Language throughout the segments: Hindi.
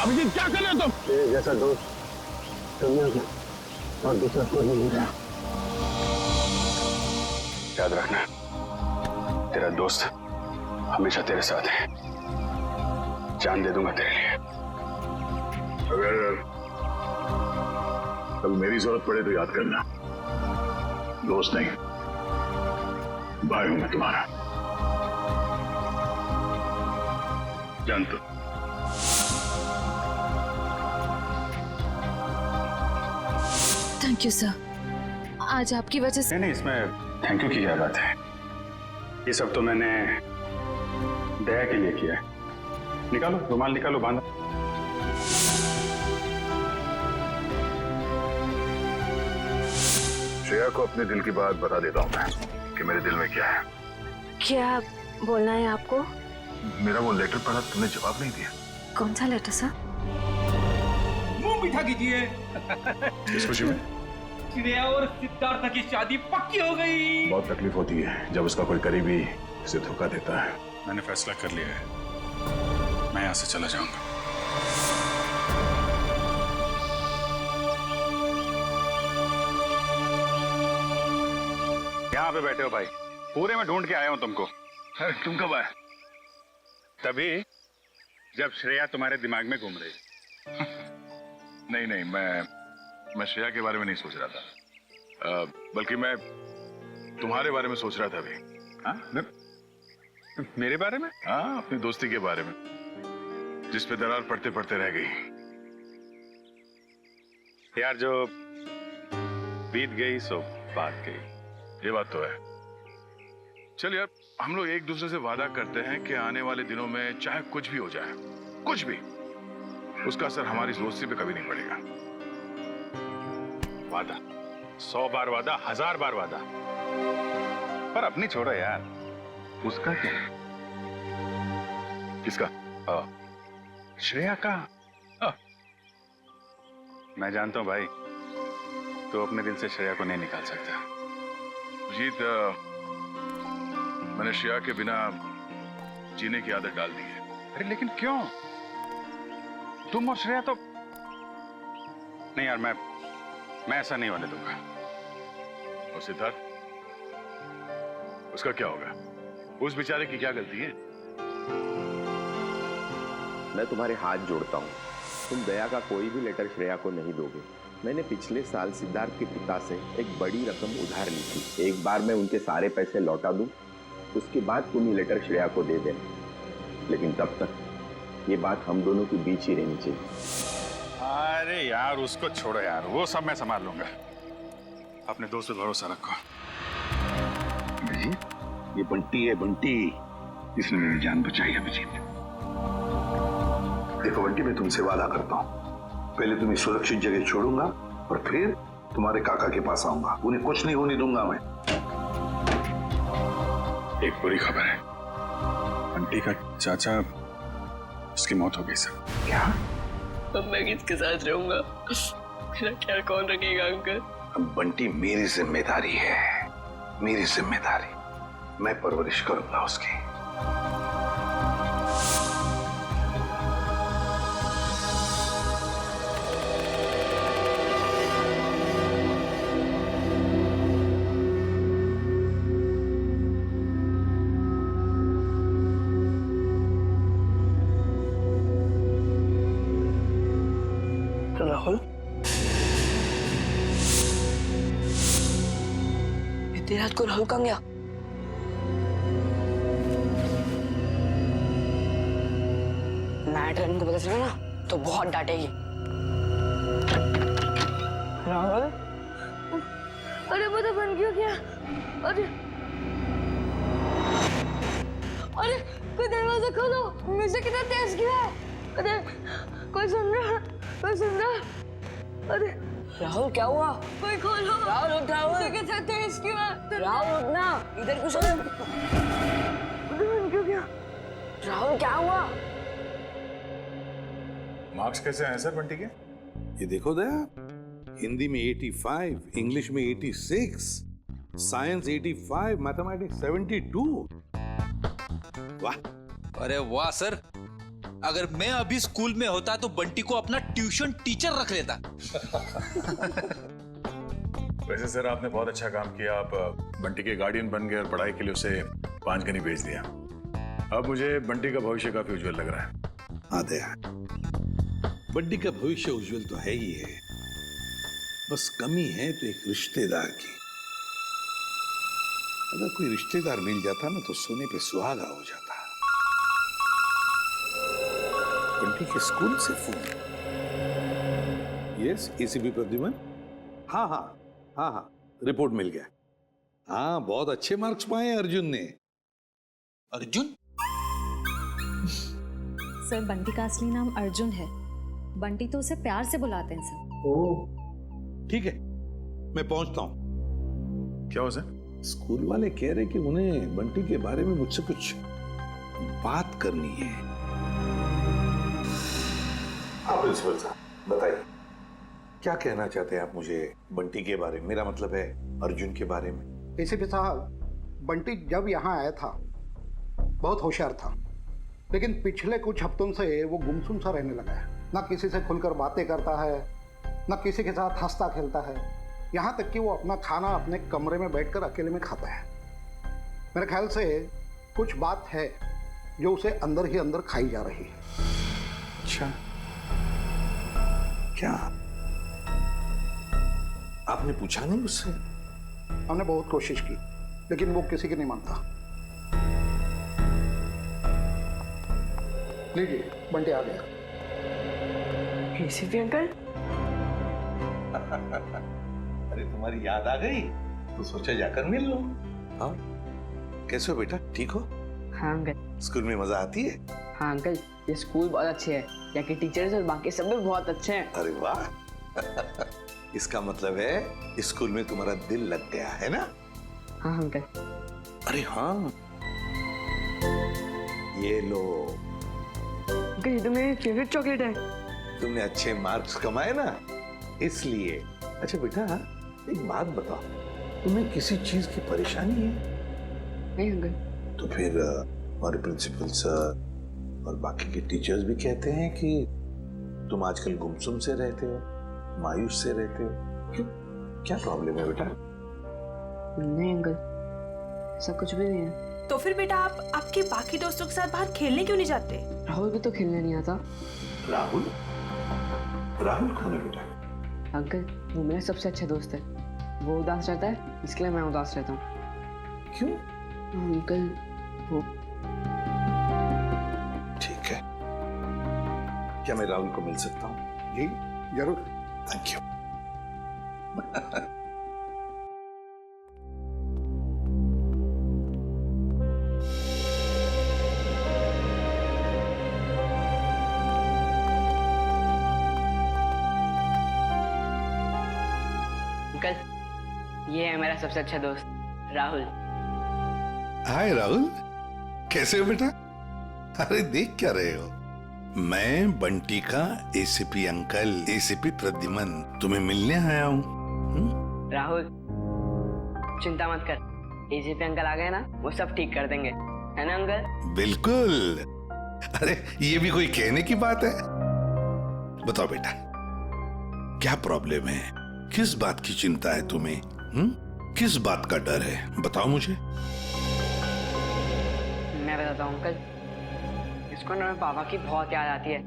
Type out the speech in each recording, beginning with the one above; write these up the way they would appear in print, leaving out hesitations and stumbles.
अभिजीत क्या कर रहे हो तुम? तेरे जैसा दोस्त दुनिया में और दूसरा कोई नहीं मिला। याद रखना, तेरा दोस्त हमेशा तेरे साथ है। जान दे दूंगा तेरे लिए। अगर कल मेरी जरूरत पड़े तो याद करना, दोस्त नहीं भाई हूं मैं तुम्हारा। जान तो। थैंक यू सर, आज आपकी वजह से। नहीं, इसमें थैंक यू की क्या बात है। ये सब तो मैंने दया के लिए किया है। निकालो रुमाल, निकालो, बांधो। श्रेया को अपने दिल की बात बता देता हूं मैं कि मेरे दिल में क्या है। क्या बोलना है आपको? मेरा वो लेटर पढ़ा, तुमने जवाब नहीं दिया। कौन सा लेटर सर? मुंह मीठा कीजिए। इस खुशी में श्रेया और सिद्धार्थ की शादी पक्की हो गई। बहुत तकलीफ होती है जब उसका कोई करीबी उसे धोखा देता है। मैंने फैसला कर लिया है, मैं यहां से चला जाऊंगा। यहाँ पे बैठे हो भाई, पूरे में ढूंढ के आया हूं तुमको। अरे तुम कब आए? तभी जब श्रेया तुम्हारे दिमाग में घूम रही। नहीं नहीं, मैं श्रेया के बारे में नहीं सोच रहा था, बल्कि मैं तुम्हारे बारे में सोच रहा था अभी। हाँ? मेरे बारे में? हाँ, अपनी दोस्ती के बारे में, जिस पे दरार पड़ते पड़ते रह गई। यार, जो बीत गई सो बात गई। ये बात तो है। चल यार, हम लोग एक दूसरे से वादा करते हैं कि आने वाले दिनों में चाहे कुछ भी हो जाए, कुछ भी, उसका असर हमारी दोस्ती पे कभी नहीं पड़ेगा। वादा, 100 बार वादा, 1000 बार वादा, पर अपनी छोड़ो यार। उसका क्या है? किसका? श्रेया का। मैं जानता हूं भाई, तो अपने दिल से श्रेया को नहीं निकाल सकता। जीत, मैंने श्रेया के बिना जीने की आदत डाल दी है। अरे लेकिन क्यों? तुम और श्रेया तो नहीं यार, मैं ऐसा नहीं होने दूंगा। और सिद्धार्थ, उसका क्या होगा? उस बेचारे की क्या गलती है? मैं तुम्हारे हाथ जोड़ता हूँ, तुम दया का कोई भी लेटर श्रेया को नहीं दोगे। मैंने पिछले साल सिद्धार्थ के पिता से एक बड़ी रकम उधार ली थी। एक बार मैं उनके सारे पैसे लौटा दूं, उसके बाद तुम ये लेटर श्रेया को दे देना। लेकिन तब तक ये बात हम दोनों के बीच ही रहनी चाहिए। अरे यार, उसको छोड़ो यार, वो सब मैं संभाल लूंगा। अपने दोस्त पे भरोसा रखो। अभिजीत, ये बंटी है, बंटी। इसने मेरी जान बचाई अभिजीत। देखो बंटी, मैं तुमसे वादा करता हूँ, पहले तुम्हें सुरक्षित जगह छोड़ूंगा और फिर तुम्हारे काका के पास आऊंगा। उन्हें कुछ नहीं होने दूंगा मैं। एक बुरी खबर है, बंटी का चाचा, उसकी मौत हो गई सर। क्या? अब मैं किसके साथ रहूंगा? मेरा ख्याल कौन रखेगा अंकल? अब बंटी मेरी जिम्मेदारी है, मेरी जिम्मेदारी। मैं परवरिश करूंगा उसकी। राहुल, इतनी रात को राहुल कहाँ गया? मैटर इनको पता चला ना तो बहुत डांटेगी। राहुल, अरे पता बन क्यों गया? अरे अरे, कोई दरवाजा खोलो, मुझे कितना तेज गिरा है। अरे कोई सुन रहा? कोई सुन रहा? अरे राहुल क्या हुआ? कोई खोलो। राहुल उठ, राहुल। मुझे कितना तेज गिरा। राहुल उठना, इधर कुछ हो। बन क्यों गया? राहुल क्या हुआ? मार्क्स कैसे हैं सर बंटी के? ये देखो दया, हिंदी में 85, इंग्लिश में 86, साइंस 85, मैथमेटिक्स 72। वाह! अरे वाह सर, अगर मैं अभी स्कूल में होता तो बंटी को अपना ट्यूशन टीचर रख लेता। वैसे सर आपने बहुत अच्छा काम किया, आप बंटी के गार्डियन बन गए और पढ़ाई के लिए उसे पांचगनी भेज दिया। अब मुझे बंटी का भविष्य काफी उज्जवल लग रहा है। हाँ दया, बंटी का भविष्य उज्जवल तो है ही है, बस कमी है तो एक रिश्तेदार की। अगर कोई रिश्तेदार मिल जाता ना तो सोने पे सुहागा हो जाता। बंटी के स्कूल से फोन। Yes, ACP Pradyuman. हाँ हाँ हाँ हाँ, रिपोर्ट मिल गया। हाँ, बहुत अच्छे मार्क्स पाए अर्जुन ने। अर्जुन? सर, बंटी का असली नाम अर्जुन है। बंटी तो उसे प्यार से बुलाते हैं सर। ओह, ठीक है, मैं पहुंचता हूं। क्या हो सर? स्कूल वाले कह रहे कि उन्हें बंटी के बारे में मुझसे कुछ बात करनी है। हाँ प्रिंसिपल साहब, बताइए क्या कहना चाहते हैं आप मुझे बंटी के बारे में? मेरा मतलब है अर्जुन के बारे में। एसीपी साहब, बंटी जब यहाँ आया था बहुत होशियार था, लेकिन पिछले कुछ हफ्तों से वो गुमसुम सा रहने लगा है। ना किसी से खुलकर बातें करता है, ना किसी के साथ हंसता खेलता है। यहाँ तक कि वो अपना खाना अपने कमरे में बैठकर अकेले में खाता है। मेरे ख्याल से कुछ बात है जो उसे अंदर ही अंदर खाई जा रही है। अच्छा, क्या आपने पूछा नहीं उससे? हमने बहुत कोशिश की, लेकिन वो किसी की नहीं मानता। लीजिए, बंटी आ गया। ACP uncle. अरे तुम्हारी याद आ गई तो सोचा जाकर मिल लो। हाँ, कैसे हो बेटा, ठीक हो? हाँ अंकल। स्कूल में मजा आती है? हाँ अंकल, ये स्कूल बहुत अच्छे है, यहाँ के टीचर्स और बाकी सब भी बहुत अच्छे हैं। अरे वाह इसका मतलब है स्कूल में तुम्हारा दिल लग गया है ना? हाँ अंकल। अरे हाँ, ये लो। अंकल, ये तो मेरी फेवरेट चॉकलेट है। तुमने अच्छे मार्क्स कमाए ना, इसलिए। अच्छा बेटा, एक बात बताओ, तुम्हें किसी चीज की परेशानी है? नहीं अंकल। तो फिर हमारे प्रिंसिपल सर और बाकी के टीचर्स भी कहते हैं कि तुम आजकल गुमसुम से रहते हो, मायूस से रहते हो। क्यों, क्या प्रॉब्लम है बेटा? नहीं अंकल, ऐसा कुछ भी नहीं है। तो फिर बेटा आप आपके बाकी दोस्तों के साथ बाहर खेलने क्यों नहीं जाते? राहुल भी तो खेलने नहीं आता। राहुल? राहुल कौन है बेटा? अंकल, वो मेरा सबसे अच्छा दोस्त है। वो उदास रहता है, इसके लिए मैं उदास रहता हूँ। क्यों? अंकल, वो ठीक है, क्या मैं राहुल को मिल सकता हूँ? जी जरूर। Thank you. अंकल, ये है मेरा सबसे अच्छा दोस्त राहुल। हाय राहुल, कैसे हो बेटा? अरे देख क्या रहे हो? मैं बंटी का एसीपी अंकल, एसीपी प्रद्युमन तुम्हें मिलने आया हूँ। राहुल, चिंता मत कर, एसीपी अंकल आ गए ना, वो सब ठीक कर देंगे, है ना अंकल? बिल्कुल। अरे ये भी कोई कहने की बात है? बताओ बेटा, क्या प्रॉब्लम है? किस बात की चिंता है तुम्हें? किस बात का डर है? बताओ मुझे। मैं बताता हूँ अंकल, इसको ना पापा की बहुत याद आती है।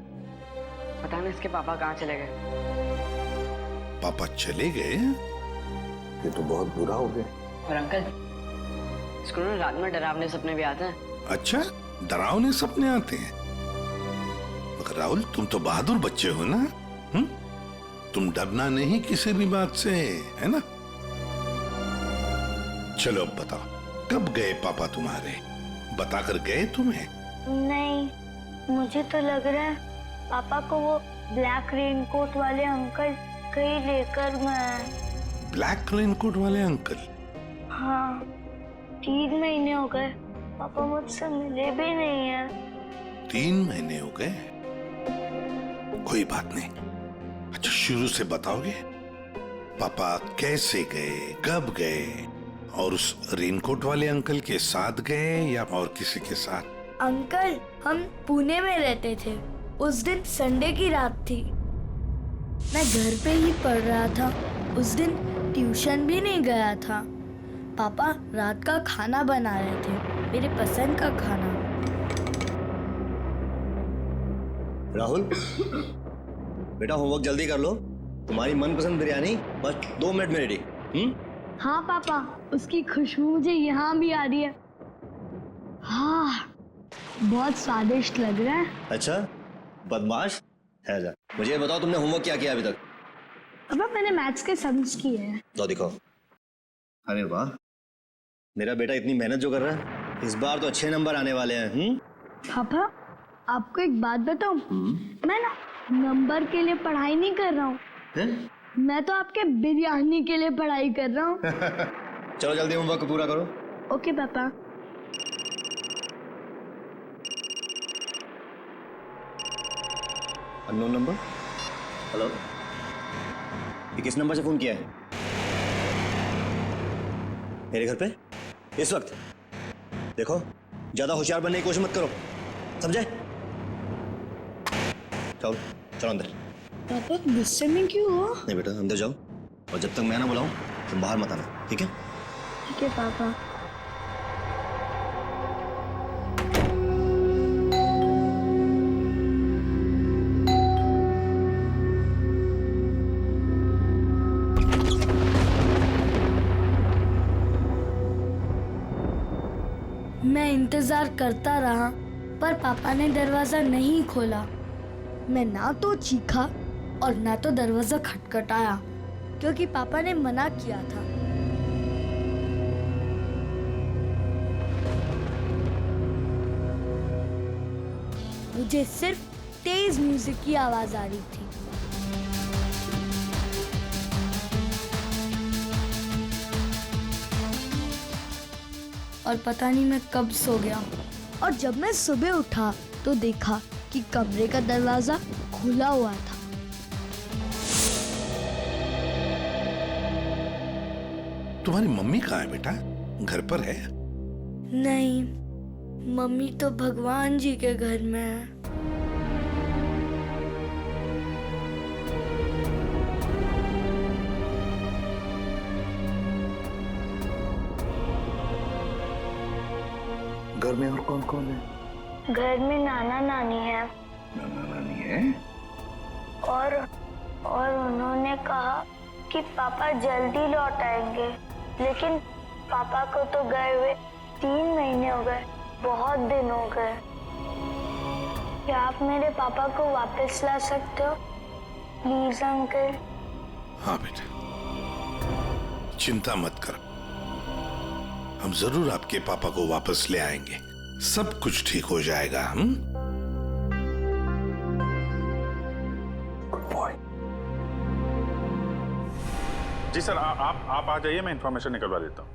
पता नहीं इसके पापा कहाँ चले गए। पापा चले गए? ये तो बहुत बुरा हो गया। और अंकल, इसको ना रात में डरावने सपने भी आते हैं। अच्छा, डरावने सपने आते हैं? मगर राहुल, तुम तो बहादुर बच्चे हो ना? तुम डरना नहीं किसी भी बात से, है ना? चलो अब बताओ, कब गए पापा तुम्हारे? बताकर गए तुम्हें? नहीं, मुझे तो लग रहा है पापा को वो ब्लैक रेनकोट वाले अंकल कहीं लेकर गए। ब्लैक रेनकोट वाले अंकल? हाँ, 3 महीने हो गए पापा मुझसे मिले भी नहीं है। 3 महीने हो गए? कोई बात नहीं। अच्छा, शुरू से बताओगे? पापा कैसे गए, कब गए, और उस रेनकोट वाले अंकल के साथ गए या और किसी के साथ? अंकल, हम पुणे में रहते थे। उस दिन संडे की रात थी। मैं घर पे ही पढ़ रहा था। उस दिन ट्यूशन भी नहीं गया था। पापा रात का खाना बना रहे थे, मेरे पसंद का खाना। राहुल, बेटा होमवर्क जल्दी कर लो। तुम्हारी मनपसंद बिरयानी बस 2 मिनट में रेडी। हाँ पापा, उसकी खुशबू मुझे यहाँ भी आ रही है। हाँ, बहुत स्वादिष्ट लग रहा है। अच्छा, बदमाश है जा। मुझे ये बताओ, तुमने होमवर्क क्या किया अभी तक? पापा, मैंने मैथ्स के सम्स किए हैं। तो दिखाओ। अरे वाह, मेरा बेटा इतनी मेहनत जो कर रहा है, इस बार तो अच्छे नंबर आने वाले हैं। पापा, आपको एक बात बताऊं? मैं ना नंबर के लिए पढ़ाई नहीं कर रहा हूँ। मैं तो आपके बिरयानी के लिए पढ़ाई कर रहा हूँ। चलो जल्दी होमवर्क पूरा करो। ओके पापा। Unknown number. हेलो, ये किस नंबर से फोन किया है? मेरे घर पे इस वक्त? देखो, ज्यादा होशियार बनने की कोशिश मत करो, समझे? चलो चलो अंदर। पापा गुस्से में क्यों हो? नहीं बेटा, अंदर जाओ, और जब तक मैं ना बुलाऊं तुम बाहर मत आना, ठीक है? ठीक है पापा। मैं इंतजार करता रहा, पर पापा ने दरवाजा नहीं खोला। मैं ना तो चीखा और ना तो दरवाजा खटखटाया, क्योंकि पापा ने मना किया था। मुझे सिर्फ तेज म्यूजिक की आवाज आ रही थी। और पता नहीं मैं कब सो गया। और जब मैं सुबह उठा तो देखा कि कमरे का दरवाजा खुला हुआ था। तुम्हारी मम्मी कहाँ है बेटा? घर पर है? नहीं, मम्मी तो भगवान जी के घर में है। घर में और कौन कौन है? घर में नाना नानी है। नाना नानी है? और उन्होंने कहा कि पापा जल्दी लौट आएंगे, लेकिन पापा को तो गए हुए 3 महीने हो गए, बहुत दिन हो गए। क्या आप मेरे पापा को वापस ला सकते हो प्लीज अंकल? हाँ बेटा, चिंता मत करो, हम जरूर आपके पापा को वापस ले आएंगे। सब कुछ ठीक हो जाएगा। जी सर, आप आ जाइए, मैं इंफॉर्मेशन निकलवा देता हूँ।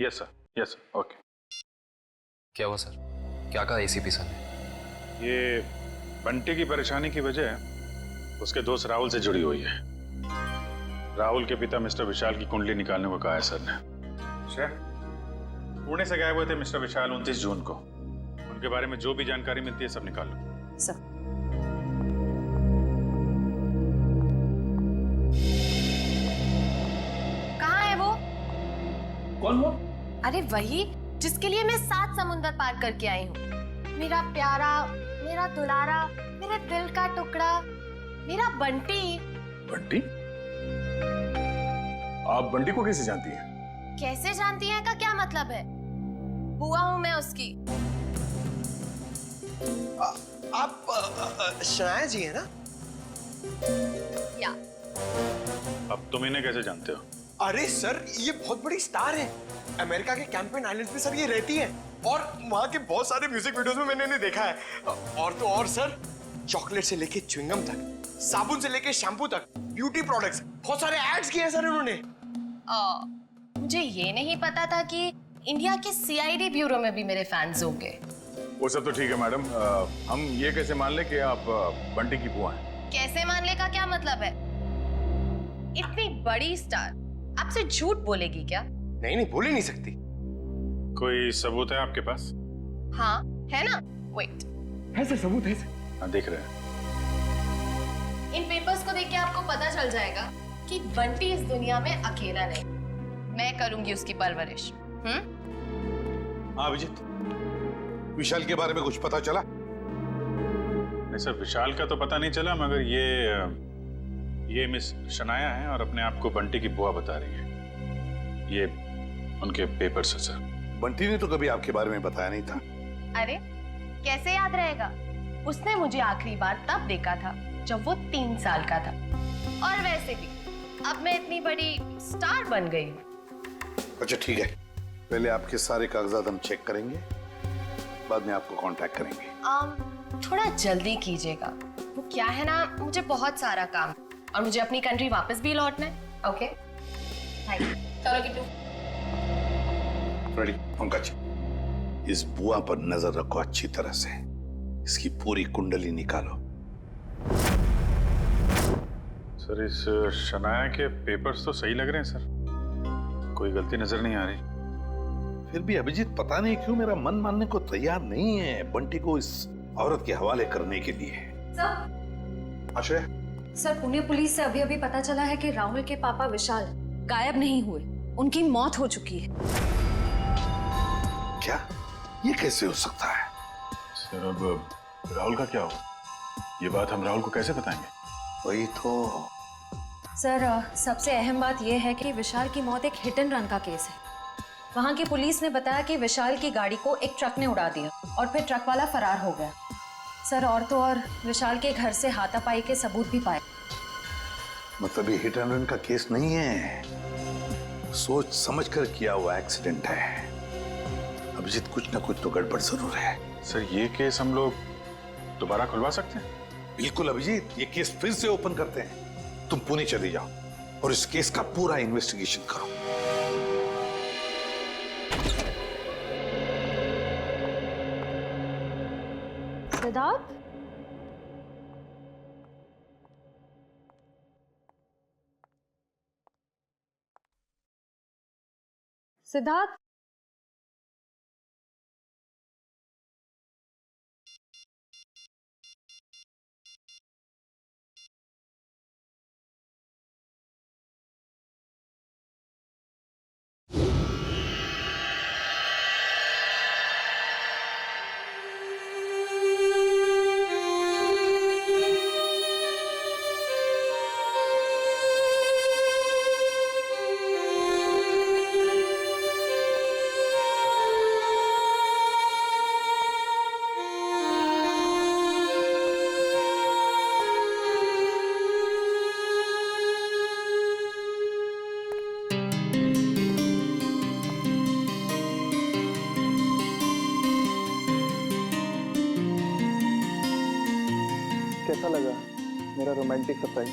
Yes sir, okay. क्या हुआ सर? क्या कहा एसीपी सर ने? ये बंटी की परेशानी की वजह उसके दोस्त राहुल से जुड़ी हुई है। राहुल के पिता मिस्टर विशाल की कुंडली निकालने को कहा है सर ने। पुणे से गायब हुए थे मिस्टर विशाल 29 जून को। उनके बारे में जो भी जानकारी मिलती है सब निकाल लो। सर, कहाँ है वो? कौन वो? अरे वही जिसके लिए मैं 7 समुंदर पार करके आई हूँ। मेरा प्यारा, मेरा दुलारा, मेरे दिल का टुकड़ा, मेरा बंटी। बंटी? आप बंटी को कैसे जानती हैं? कैसे जानती हैं का क्या मतलब है? बुआ हूँ मैं उसकी। आप शनाया जी है ना? या। अब तुम इन्हें कैसे जानते हो? अरे सर, ये बहुत बड़ी स्टार है। अमेरिका के कैंपेन आइलैंड्स पे सर ये रहती है, और वहाँ के बहुत सारे म्यूजिक वीडियोस में मैंने इन्हें देखा है। और तो और सर, चॉकलेट से लेके च्युइंगम तक, साबुन से लेके शैम्पू तक, ब्यूटी प्रोडक्ट्स, बहुत सारे एड्स किए हैं सर इन्होंने। मुझे ये नहीं पता था कि इंडिया के सीआईडी ब्यूरो में भी मेरे फैंस होंगे। वो सब तो ठीक है मैडम, हम ये कैसे मान ले कि आप बंटी की बुआ हैं? कैसे मान ले का क्या मतलब है? इतनी बड़ी स्टार आपसे झूठ बोलेगी क्या? नहीं, बोल ही नहीं सकती। कोई सबूत है आपके पास? हाँ है ना, वेट। है सर, सबूत है सर। हाँ देख रहे हैं। इन पेपर्स को देख के आपको पता चल जाएगा कि बंटी इस दुनिया में अकेला नहीं, मैं करूंगी उसकी परवरिश। हाँ अभिजीत, विशाल के बारे में कुछ पता चला? नहीं सर, विशाल का तो पता नहीं चला, मगर ये मिस शनाया है और अपने आप को बंटी की बुआ बता रही है। ये उनके पेपर्स है सर। बंटी ने तो कभी आपके बारे में बताया नहीं था। अरे कैसे याद रहेगा, उसने मुझे आखिरी बार तब देखा था जब वो 3 साल का था। और वैसे भी अब मैं इतनी बड़ी स्टार बन गई हूँ। अच्छा ठीक है, पहले आपके सारे कागजात हम चेक करेंगे, बाद में आपको कांटेक्ट करेंगे। थोड़ा जल्दी कीजिएगा, वो क्या है ना, मुझे बहुत सारा काम और मुझे अपनी कंट्री वापस भी लौटना है। Okay thank you. चलो किट्टू। रेडी पंकज, इस बुआ पर नजर रखो अच्छी तरह से, इसकी पूरी कुंडली निकालो। सर इस शनाया के पेपर्स तो सही लग रहे हैं सर, कोई गलती नजर नहीं आ रही। फिर भी अभिजीत पता नहीं क्यों मेरा मन मानने को तैयार नहीं है बंटी को इस औरत के हवाले करने के लिए। सर, आश्रय, सर पुणे पुलिस से अभी पता चला है कि राहुल के पापा विशाल गायब नहीं हुए, उनकी मौत हो चुकी है। क्या? ये कैसे हो सकता है? सर अब राहुल का क्या हो, ये बात हम राहुल को कैसे बताएंगे? वही तो। सर सबसे अहम बात यह है कि विशाल की मौत एक हिट एंड रन का केस है। वहां की पुलिस ने बताया कि विशाल की गाड़ी को एक ट्रक ने उड़ा दिया और फिर ट्रक वाला फरार हो गया। सर और तो और विशाल के घर से हाथापाई के सबूत भी पाए। मतलब ये हिट एंड रन का केस नहीं है, सोच समझ कर किया हुआ एक्सीडेंट है। अभिजीत कुछ ना कुछ तो गड़बड़ जरूर है। सर ये केस हम लोग दोबारा खुलवा सकते हैं? बिल्कुल अभिजीत, ये केस फिर से ओपन करते हैं। तुम पुणे चले जाओ और इस केस का पूरा इन्वेस्टिगेशन करो। सिद्धार्थ, सिद्धार्थ, कैसा लगा मेरा रोमांटिक सरप्राइज?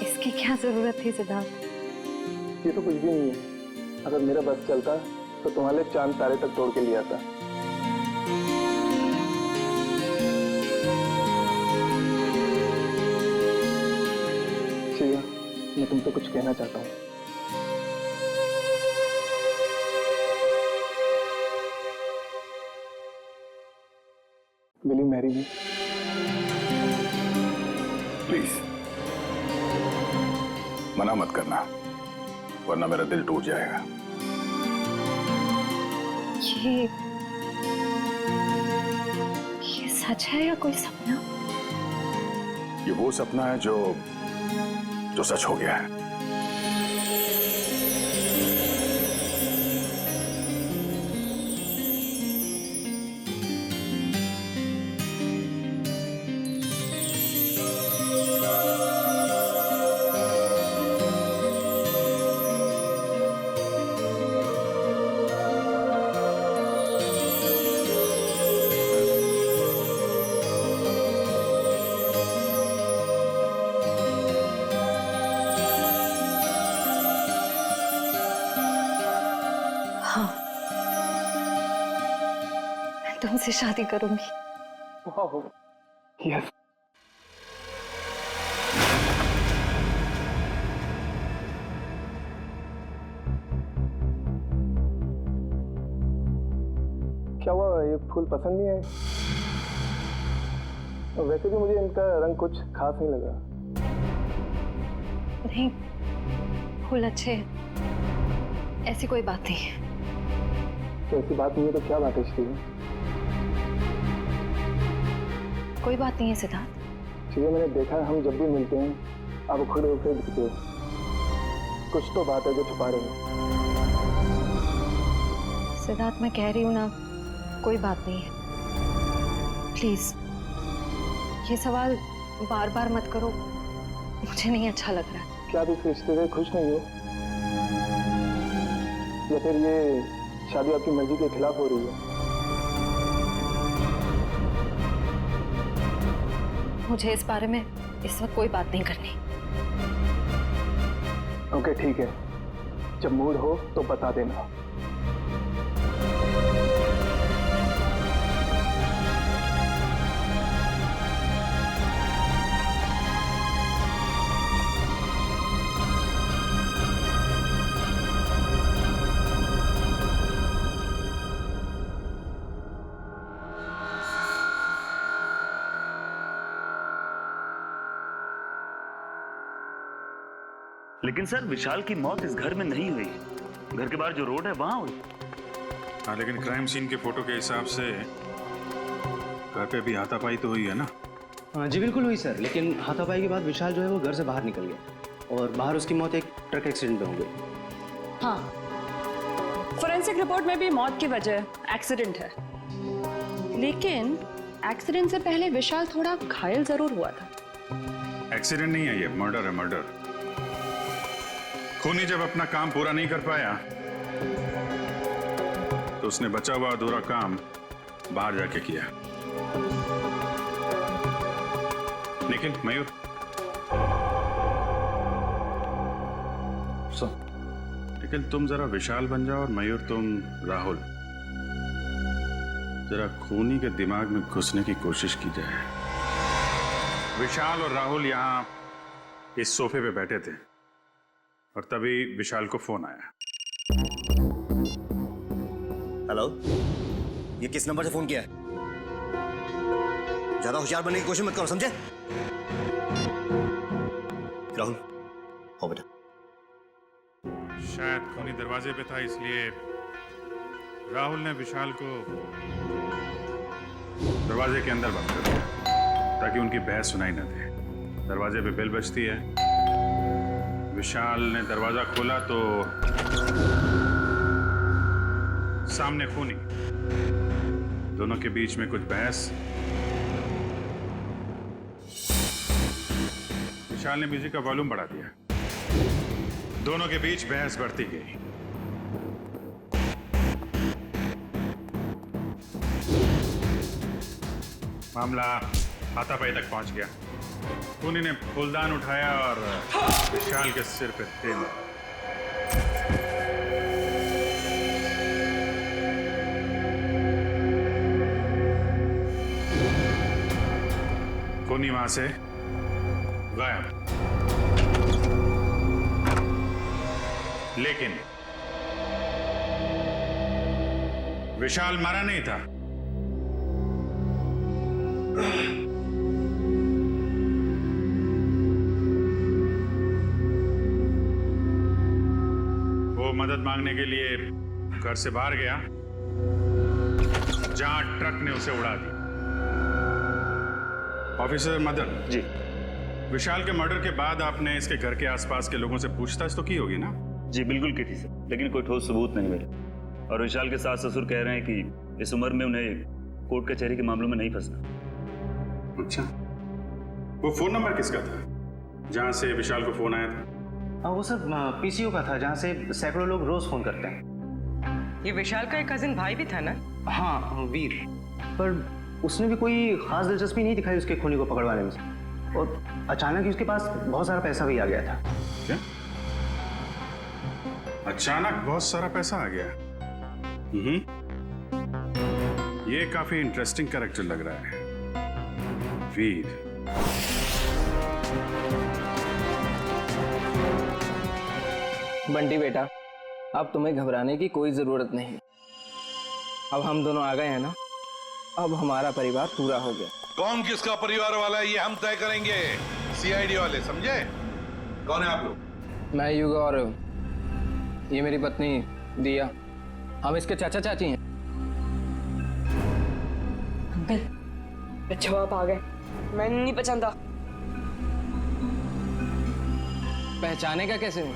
इसकी क्या जरूरत थी सिद्धार्थ? ये तो कुछ भी नहीं है। अगर मेरा बस चलता तो तुम्हारे चांद तारे तक तोड़ के ले आता। शिया, मैं तुमसे कुछ कहना चाहता हूँ। Will you marry me? Please मना मत करना, वरना मेरा दिल टूट जाएगा। ये सच है या कोई सपना? ये वो सपना है जो सच हो गया है। तुमसे शादी करूंगी। यस। ये फूल पसंद नहीं आए। और वैसे भी मुझे इनका रंग कुछ खास नहीं लगा। नहीं, फूल अच्छे हैं, ऐसी कोई बात नहीं है। तो ऐसी बात नहीं है तो क्या बात है श्री? कोई बात नहीं है सिद्धार्थ। श्री, मैंने देखा है हम जब भी मिलते हैं आप खड़े होकर दिखते हो। कुछ तो बात है जो छुपा रहे हो। सिद्धार्थ, मैं कह रही हूँ ना, कोई बात नहीं है। प्लीज ये सवाल बार बार मत करो, मुझे नहीं अच्छा लग रहा। क्या आप इस रिश्ते से खुश नहीं हो, या फिर ये शादी आपकी मर्जी के खिलाफ हो रही है? मुझे इस बारे में इस वक्त कोई बात नहीं करनी। ओके ठीक है, जब मूड हो तो बता देना। लेकिन सर, विशाल की मौत इस घर में नहीं हुई, घर के बाहर जो रोड है वहां हुई। हाँ, लेकिन क्राइम सीन के फोटो के हिसाब से घर पे भी हाथापाई तो हुई है ना? हाँ जी बिल्कुल हुई सर, लेकिन हाथापाई के बाद विशाल जो है वो घर से बाहर निकल गया और बाहर उसकी मौत एक ट्रक एक्सीडेंट में हो गई। हाँ, फोरेंसिक रिपोर्ट में भी मौत की वजह एक्सीडेंट है, लेकिन एक्सीडेंट से पहले विशाल थोड़ा घायल जरूर हुआ था। एक्सीडेंट नहीं है ये, मर्डर है, मर्डर। खूनी जब अपना काम पूरा नहीं कर पाया तो उसने बचा हुआ अधूरा काम बाहर जाके किया। निखिल, मयूर, निखिल तुम जरा विशाल बन जाओ और मयूर तुम राहुल। जरा खूनी के दिमाग में घुसने की कोशिश की जाए। विशाल और राहुल यहां इस सोफे पे बैठे थे और तभी विशाल को फोन आया। हेलो, ये किस नंबर से फोन किया है? ज्यादा होशियार बनने की कोशिश मत करो, समझे? राहुल, हो बेटा। शायद खूनी दरवाजे पे था, इसलिए राहुल ने विशाल को दरवाजे के अंदर बंद कर दिया ताकि उनकी बहस सुनाई न दे। दरवाजे पे बेल बजती है, विशाल ने दरवाजा खोला तो सामने खूनी, दोनों के बीच में कुछ बहस। विशाल ने म्यूजिक का वॉल्यूम बढ़ा दिया, दोनों के बीच बहस बढ़ती गई। मामला हाथापाई तक पहुंच गया। खूनी ने फूलदान उठाया और विशाल के सिर पे तेल मारा। खूनी वहां से गायब, लेकिन विशाल मारा नहीं था। वो मदद मांगने के लिए घर से बाहर गया जहां ट्रक ने उसे उड़ा दिया। ऑफिसर मदन जी, विशाल के मर्डर के बाद आपने इसके घर के आसपास के लोगों से पूछताछ तो की होगी ना? जी बिल्कुल की थी सर, लेकिन कोई ठोस सबूत नहीं मिले। और विशाल के सास ससुर कह रहे हैं कि इस उम्र में उन्हें कोर्ट कचहरी के मामलों में नहीं फंसना। अच्छा, वो फोन नंबर किसका था जहां से विशाल को फोन आया था? वो सर पीसीओ का था, जहाँ से सैकड़ों लोग रोज फोन करते हैं। ये विशाल का एक कजिन भाई भी था ना? हाँ, वीर। पर उसने भी कोई खास दिलचस्पी नहीं दिखाई उसके खूनी को पकड़वाने में, और अचानक ही उसके पास बहुत सारा पैसा भी आ गया था। क्या? अचानक बहुत सारा पैसा आ गया? ये काफी इंटरेस्टिंग कैरेक्टर लग रहा है, वीर। बंटी बेटा, अब तुम्हें घबराने की कोई जरूरत नहीं। अब हम दोनों आ गए हैं ना, अब हमारा परिवार पूरा हो गया। कौन किसका परिवार वाला है ये हम तय करेंगे, सीआईडी वाले, समझे? कौन है आप लोग? मैं युग और ये मेरी पत्नी दिया, हम इसके चाचा चाची हैं। अंकल जवाब आ गए, मैं नहीं पहचानता। पहचानेगा कैसे हूँ?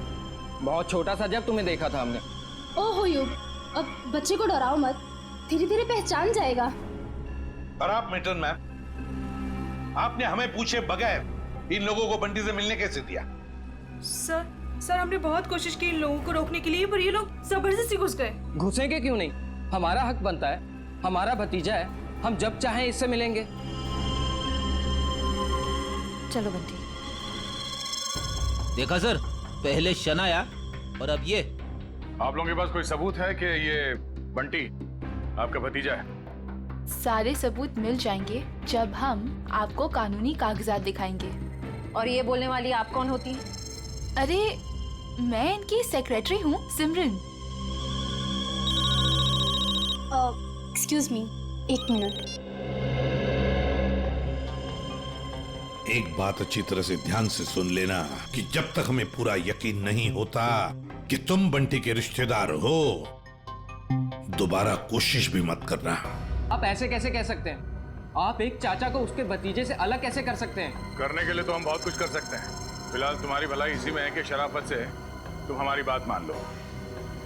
बहुत छोटा सा जब तुम्हें देखा था हमने। ओहो युग, अब बच्चे को डराओ मत, धीरे धीरे पहचान जाएगा। और आप मिल्टन मैम, आपने हमें पूछे बगैर इन लोगों को बंटी से मिलने कैसे दिया? सर हमने बहुत कोशिश की इन लोगों को रोकने के लिए, पर ये लोग जबरदस्ती घुस गए। घुसेंगे क्यों नहीं? हमारा हक बनता है, हमारा भतीजा है, हम जब चाहें इससे मिलेंगे। चलो बंटी। देखा सर, पहले शनाया और अब ये। आप लोगों के पास कोई सबूत है कि ये बंटी आपका भतीजा है? सारे सबूत मिल जाएंगे जब हम आपको कानूनी कागजात दिखाएंगे। और ये बोलने वाली आप कौन होती है? अरे मैं इनकी सेक्रेटरी हूँ, सिमरन। Excuse me, 1 minute. एक बात अच्छी तरह से ध्यान से सुन लेना कि जब तक हमें पूरा यकीन नहीं होता कि तुम बंटी के रिश्तेदार हो, दोबारा कोशिश भी मत करना। आप ऐसे कैसे कह सकते हैं? आप एक चाचा को उसके भतीजे से अलग कैसे कर सकते हैं? करने के लिए तो हम बहुत कुछ कर सकते हैं। फिलहाल तुम्हारी भलाई इसी में है कि शराफत से तुम हमारी बात मान लो।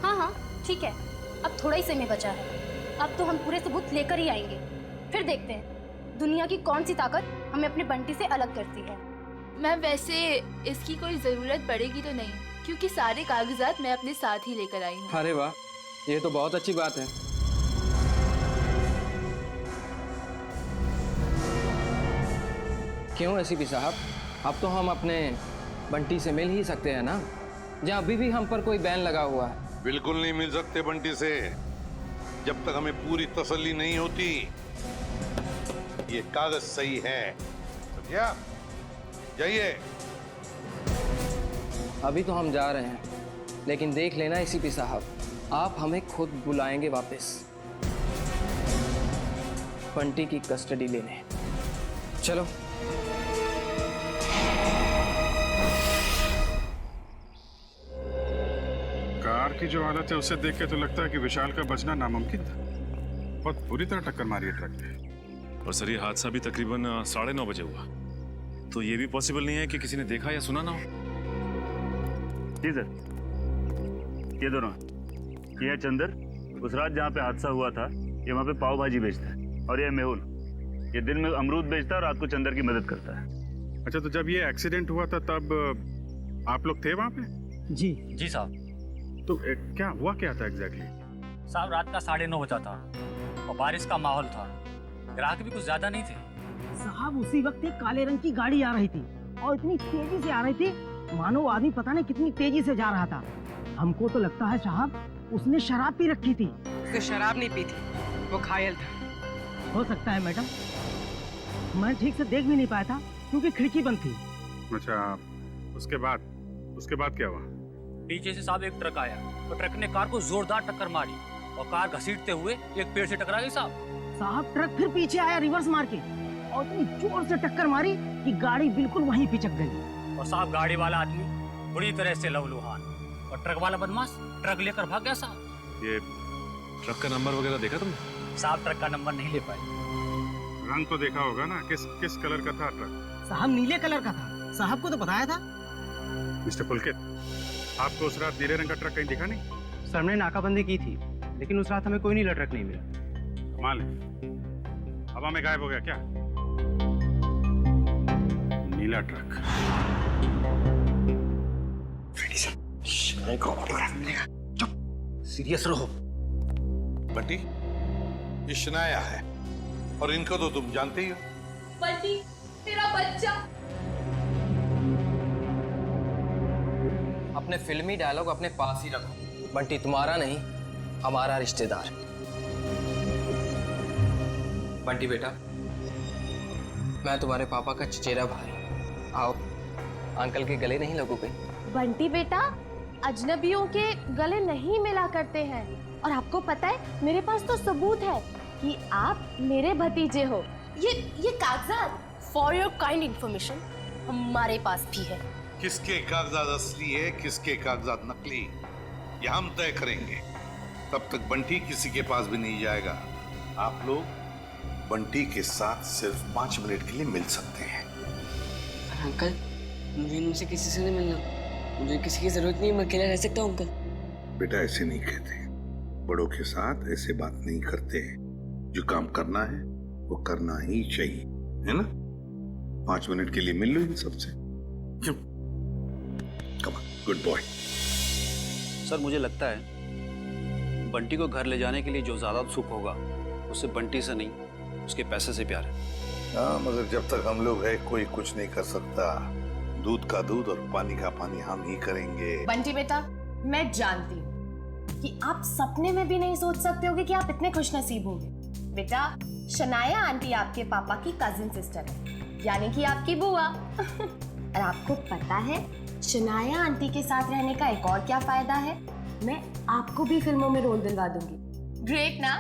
हाँ ठीक है, अब थोड़ा ही समय बचा है। अब तो हम पूरे सबूत लेकर ही आएंगे, फिर देखते हैं दुनिया की कौन सी ताकत हमें अपने बंटी से अलग करती है। मैम वैसे इसकी कोई जरूरत पड़ेगी तो नहीं, क्योंकि सारे कागजात मैं अपने साथ ही लेकर आई हूँ। अरे वाह, ये तो बहुत अच्छी बात है। क्यों एसीपी साहब, अब तो हम अपने बंटी से मिल ही सकते हैं ना, जहाँ अभी भी हम पर कोई बैन लगा हुआ है। बिल्कुल नहीं मिल सकते बंटी से, जब तक हमें पूरी तसल्ली नहीं होती ये कागज सही है। समझिया? जाइए। अभी तो हम जा रहे हैं, लेकिन देख लेना एसीपी साहब, आप हमें खुद बुलाएंगे वापस बंटी की कस्टडी लेने। चलो। कार की जो हालत है उसे देख के तो लगता है कि विशाल का बचना नामुमकिन था। बहुत बुरी तरह टक्कर मारी है ट्रक ने। और सर ये हादसा भी तकरीबन 9:30 बजे हुआ, तो ये भी पॉसिबल नहीं है कि किसी ने देखा या सुना ना हो। जी सर, ये दोनों, ये है चंदर, उस रात जहाँ पे हादसा हुआ था ये वहाँ पे पाव भाजी बेचता है, और ये मेहुल, ये दिन में अमरूद बेचता है और रात को चंदर की मदद करता है। अच्छा, तो जब ये एक्सीडेंट हुआ था तब आप लोग थे वहाँ पे? जी साहब। तो क्या हुआ, क्या था एग्जैक्टली? साहब रात का 9:30 बजा था और बारिश का माहौल था, ग्राहक भी कुछ ज्यादा नहीं थे। साहब उसी वक्त एक काले रंग की गाड़ी आ रही थी और इतनी तेजी से आ रही थी मानो आदमी पता नहीं कितनी तेजी से जा रहा था। हमको तो लगता है साहब उसने शराब पी रखी थी। उसने शराब नहीं पी थी, वो घायल था। हो सकता है मैडम, मैं ठीक से देख भी नहीं पाया था क्योंकि खिड़की बंद थी। अच्छा, उसके बाद क्या हुआ? पीछे से साहब एक ट्रक आया, तो ट्रक ने कार को जोरदार टक्कर मारी और कार घसीटते हुए एक पेड़ से टकरा गई साहब ट्रक फिर पीछे आया रिवर्स मार के और इतनी जोर से टक्कर मारी कि गाड़ी बिल्कुल वहीं पिचक गई। और साहब गाड़ी वाला आदमी बुरी तरह से लहूलुहान और ट्रक वाला बदमाश ट्रक लेकर भाग गया साहब। ये ट्रक का नंबर वगैरह देखा तुमने? साहब ट्रक का नंबर नहीं ले पाए। रंग तो देखा होगा ना, किस कलर का था ट्रक? साहब नीले कलर का था, साहब को तो बताया था। मिस्टर पुलकित, आपको उस रात नीले रंग का ट्रक कहीं दिखा नहीं? सर हमने नाकाबंदी की थी, लेकिन उस रात हमें कोई नीला ट्रक नहीं मिला। कमाल है, हवा में गायब हो गया क्या नीला ट्रक? सीरियस रहो बंटी, ये शनाया है और इनको तो तुम जानते ही हो। बंटी तेरा बच्चा। अपने फिल्मी डायलॉग अपने पास ही रखो। बंटी तुम्हारा नहीं, हमारा रिश्तेदार। बंटी बेटा, मैं तुम्हारे पापा का चचेरा भाई, आओ अंकल के गले नहीं लगोगे। बंटी बेटा, अजनबियों के गले नहीं मिला करते हैं, और आपको पता है मेरे पास तो सबूत है। कि आप मेरे भतीजे हो। ये कागजात फॉर योर काइंड इंफॉर्मेशन हमारे पास भी है। किसके कागजात असली है, किसके कागजात नकली, ये हम तय करेंगे। तब तक बंटी किसी के पास भी नहीं जाएगा। आप लोग बंटी के साथ सिर्फ 5 मिनट के लिए मिल सकते हैं। अंकल, मुझे इनसे किसी से नहीं मिलना। मुझे किसी की जरूरत नहीं है, मैं अकेला रह सकता हूँ अंकल। बेटा ऐसे नहीं कहते, बड़ों के साथ ऐसे बात नहीं करते। जो काम करना है वो करना ही चाहिए, है ना? 5 मिनट के लिए मिल लो इन सबसे। Come on, good boy. Sir मुझे लगता है बंटी को घर ले जाने के लिए जो ज्यादा सुख होगा उससे बंटी से नहीं, उसके पैसे से प्यार है। हाँ, मगर जब तक हम लोग है कोई कुछ नहीं कर सकता। दूध का दूध और पानी का पानी हम ही करेंगे। बंटी बेटा, मैं जानती हूँ कि आप सपने में भी नहीं सोच सकते होगे कि आप इतने खुशनसीब होंगे। बेटा, शनाया आंटी आपके पापा की कजिन सिस्टर है, यानी कि आपकी बुआ। और आपको पता है शनाया आंटी के साथ रहने का एक और क्या फायदा है? मैं आपको भी फिल्मों में रोल दिलवा दूंगी। ग्रेट ना?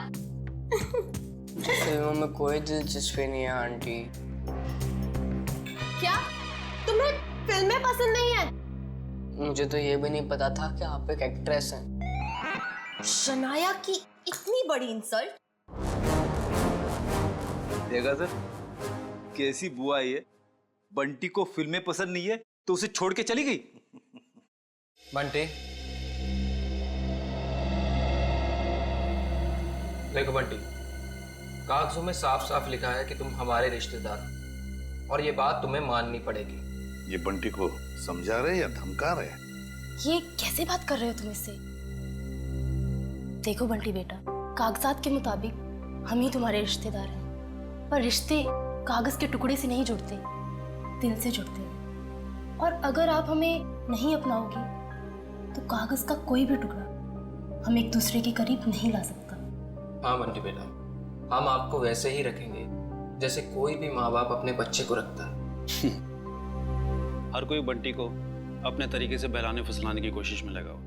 फिल्मों में कोई दिलचस्पी नहीं है आंटी। क्या तुम्हें फिल्में पसंद नहीं है? मुझे तो ये भी नहीं पता था कि आप एक एक्ट्रेस हैं। शनाया की इतनी बड़ी इंसल्ट। देखा सर, कैसी बुआ है ये? बंटी को फिल्में पसंद नहीं है तो उसे छोड़ के चली गई। बंटी, देखो बंटी, कागजों में साफ साफ लिखा है कि तुम हमारे रिश्तेदार हो और ये बात तुम्हें माननी पड़ेगी। ये बंटी को समझा रहे या धमका रहे? ये कैसे बात कर रहे हो तुम इससे? देखो बंटी बेटा, कागजात के मुताबिक हम ही तुम्हारे रिश्तेदार हैं, पर रिश्ते कागज के टुकड़े से नहीं जुड़ते, दिल से जुड़ते हैं। और अगर आप हमें नहीं अपनाओगी तो कागज का कोई भी टुकड़ा हम एक दूसरे के करीब नहीं ला सकता। हाँ बंटी बेटा, हम आपको वैसे ही रखेंगे जैसे कोई भी माँ बाप अपने बच्चे को रखता है। हर कोई बंटी को अपने तरीके से बहलाने फुसलाने की कोशिश में लगा हो।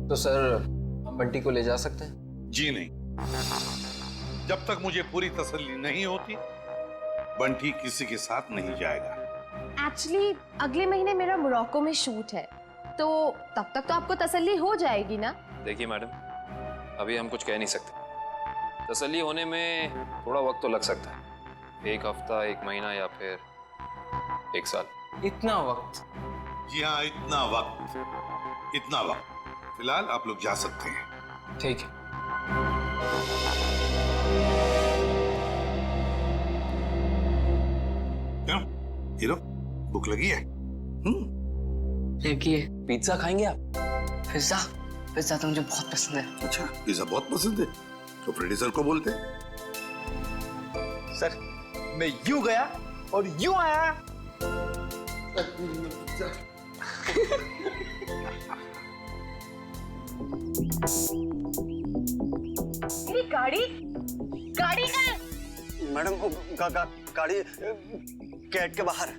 तो सर, हम बंटी को ले जा सकते हैं? जी नहीं, जब तक मुझे पूरी तसल्ली नहीं होती बंटी किसी के साथ नहीं जाएगा। एक्चुअली अगले महीने मेरा मोरक्को में शूट है, तो तब तक तो आपको तसल्ली हो जाएगी ना? देखिए मैडम, अभी हम कुछ कह नहीं सकते। तसल्ली होने में थोड़ा वक्त तो लग सकता है, 1 हफ्ता, 1 महीना या फिर 1 साल। इतना वक्त? जी हाँ, इतना वक्त। फिलहाल आप लोग जा सकते हैं। ठीक है। क्यों हीरो, भूख लगी है? लगी है। पिज्जा खाएंगे आप? पिज्जा तो मुझे बहुत पसंद है। अच्छा, पिज्जा बहुत पसंद है तो प्रोड्यूसर को बोलते। सर, मैं यूं गया और यूं आया। मेरी गाड़ी का है। मैडम, गाड़ी गेट के बाहर।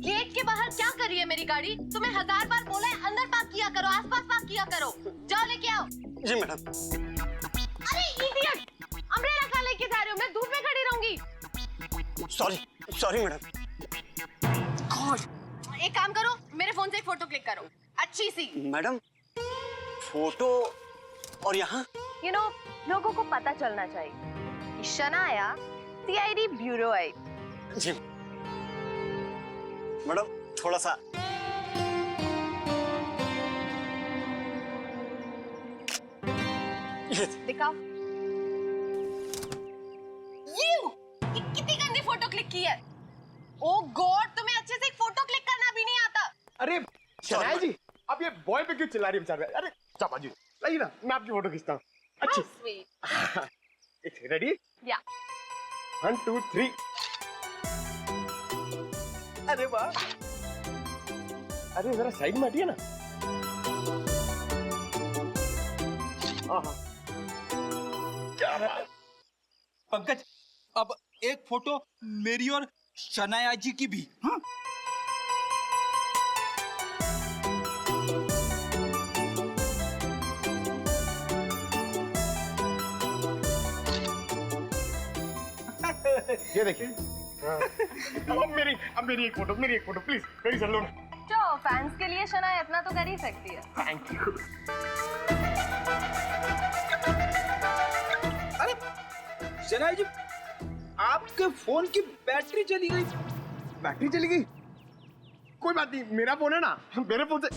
गेट के बाहर क्या कर रही है मेरी गाड़ी? तुम्हें 1000 बार बोला है अंदर पार्क किया करो, आसपास पार्क किया करो। जाओ लेके आओ। जी मैडम। अरे इडियट, अम्ब्रेला कहाँ लेके जा रहे हो? मैं धूप में खड़ी रहूंगी। Sorry madam. गॉड, एक काम करो, मेरे फोन से एक फोटो क्लिक करो, अच्छी सी। मैडम, फोटो और यहाँ? यू नो, लोगों को पता चलना चाहिए कि शनाया सीआईडी ब्यूरो आई। जी मैडम, थोड़ा सा। दिखाओ। ये कितनी गंदी फोटो क्लिक की है। ओ गॉड, तुम्हें अच्छे से एक फोटो क्लिक करना भी नहीं आता। अरे शनाया जी, आप ये बॉय पे क्यों चिल्ला रही हैं? अरे चापा जी, लाइए ना, मैं आपकी फोटो खींचता हूँ। अच्छी। स्वीट। रेडी? या। 1 2 3। अरे वाह। अरे जरा साइड में हटिए ना। हाँ, क्या बात। पंकज, एक फोटो मेरी और शनाया जी की भी। हाँ? ये देखिए। अब मेरी एक फोटो प्लीज मेरी सर लो। जो फैंस के लिए शनाया इतना तो कर ही सकती है। Thank you. अरे शनाया जी, आपके फोन की बैटरी चली गई। बैटरी चली गई? कोई बात नहीं, मेरा फोन है ना, मेरे फोन से।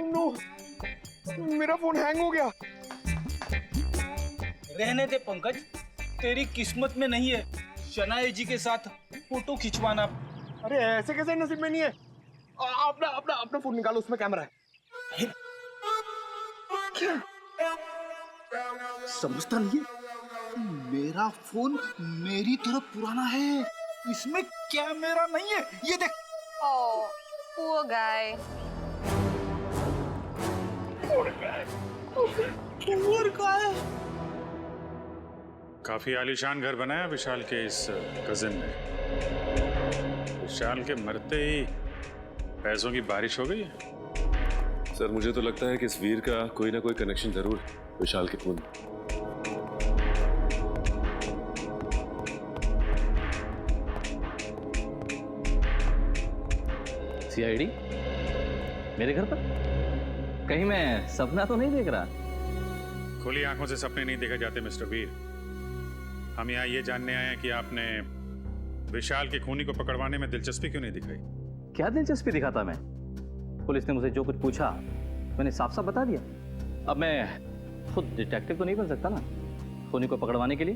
नो, मेरा फोन हैंग हो गया। रहने दे पंकज, तेरी किस्मत में नहीं है शनाया जी के साथ फोटो खिंचवाना। अरे ऐसे कैसे नसीब में नहीं है? अपना फोन निकालो, उसमें कैमरा है। क्या समझता नहीं है? मेरा फोन मेरी तरह पुराना है, इसमें कैमरा नहीं है। ये देख। ओह, poor guy. Poor guy. काफी आलीशान घर बनाया विशाल के इस कजिन ने। विशाल के मरते ही पैसों की बारिश हो गई है। सर मुझे तो लगता है कि इस वीर का कोई ना कोई कनेक्शन जरूर है विशाल के खून। सीआईडी मेरे घर पर? कहीं मैं सपना तो नहीं देख रहा? खुली आंखों से सपने नहीं देखे जाते मिस्टर वीर। हम यहाँ ये जानने आए हैं कि आपने विशाल के खूनी को पकड़वाने में दिलचस्पी क्यों नहीं दिखाई? क्या दिलचस्पी दिखाता मैं? पुलिस ने मुझे जो कुछ पूछा मैंने साफ साफ बता दिया। अब मैं खुद डिटेक्टिव तो नहीं बन सकता ना खूनी को पकड़वाने के लिए।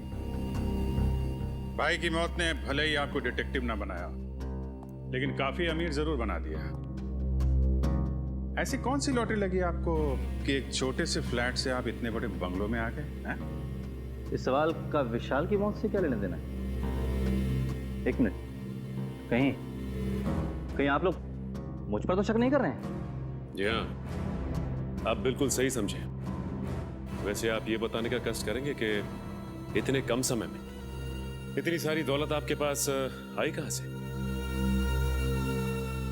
भाई की मौत ने भले ही आपको डिटेक्टिव ना बनाया, लेकिन काफी अमीर जरूर बना दिया। ऐसी कौन सी लॉटरी लगी आपको कि एक छोटे से फ्लैट से आप इतने बड़े बंगलों में आ गए? इस सवाल का विशाल की मौत से क्या लेना देना है? एक मिनट, कहीं आप लोग मुझ पर तो शक नहीं कर रहे हैं? जी हाँ, आप बिल्कुल सही समझे। वैसे आप ये बताने का कष्ट करेंगे कि इतने कम समय में इतनी सारी दौलत आपके पास आई कहां से?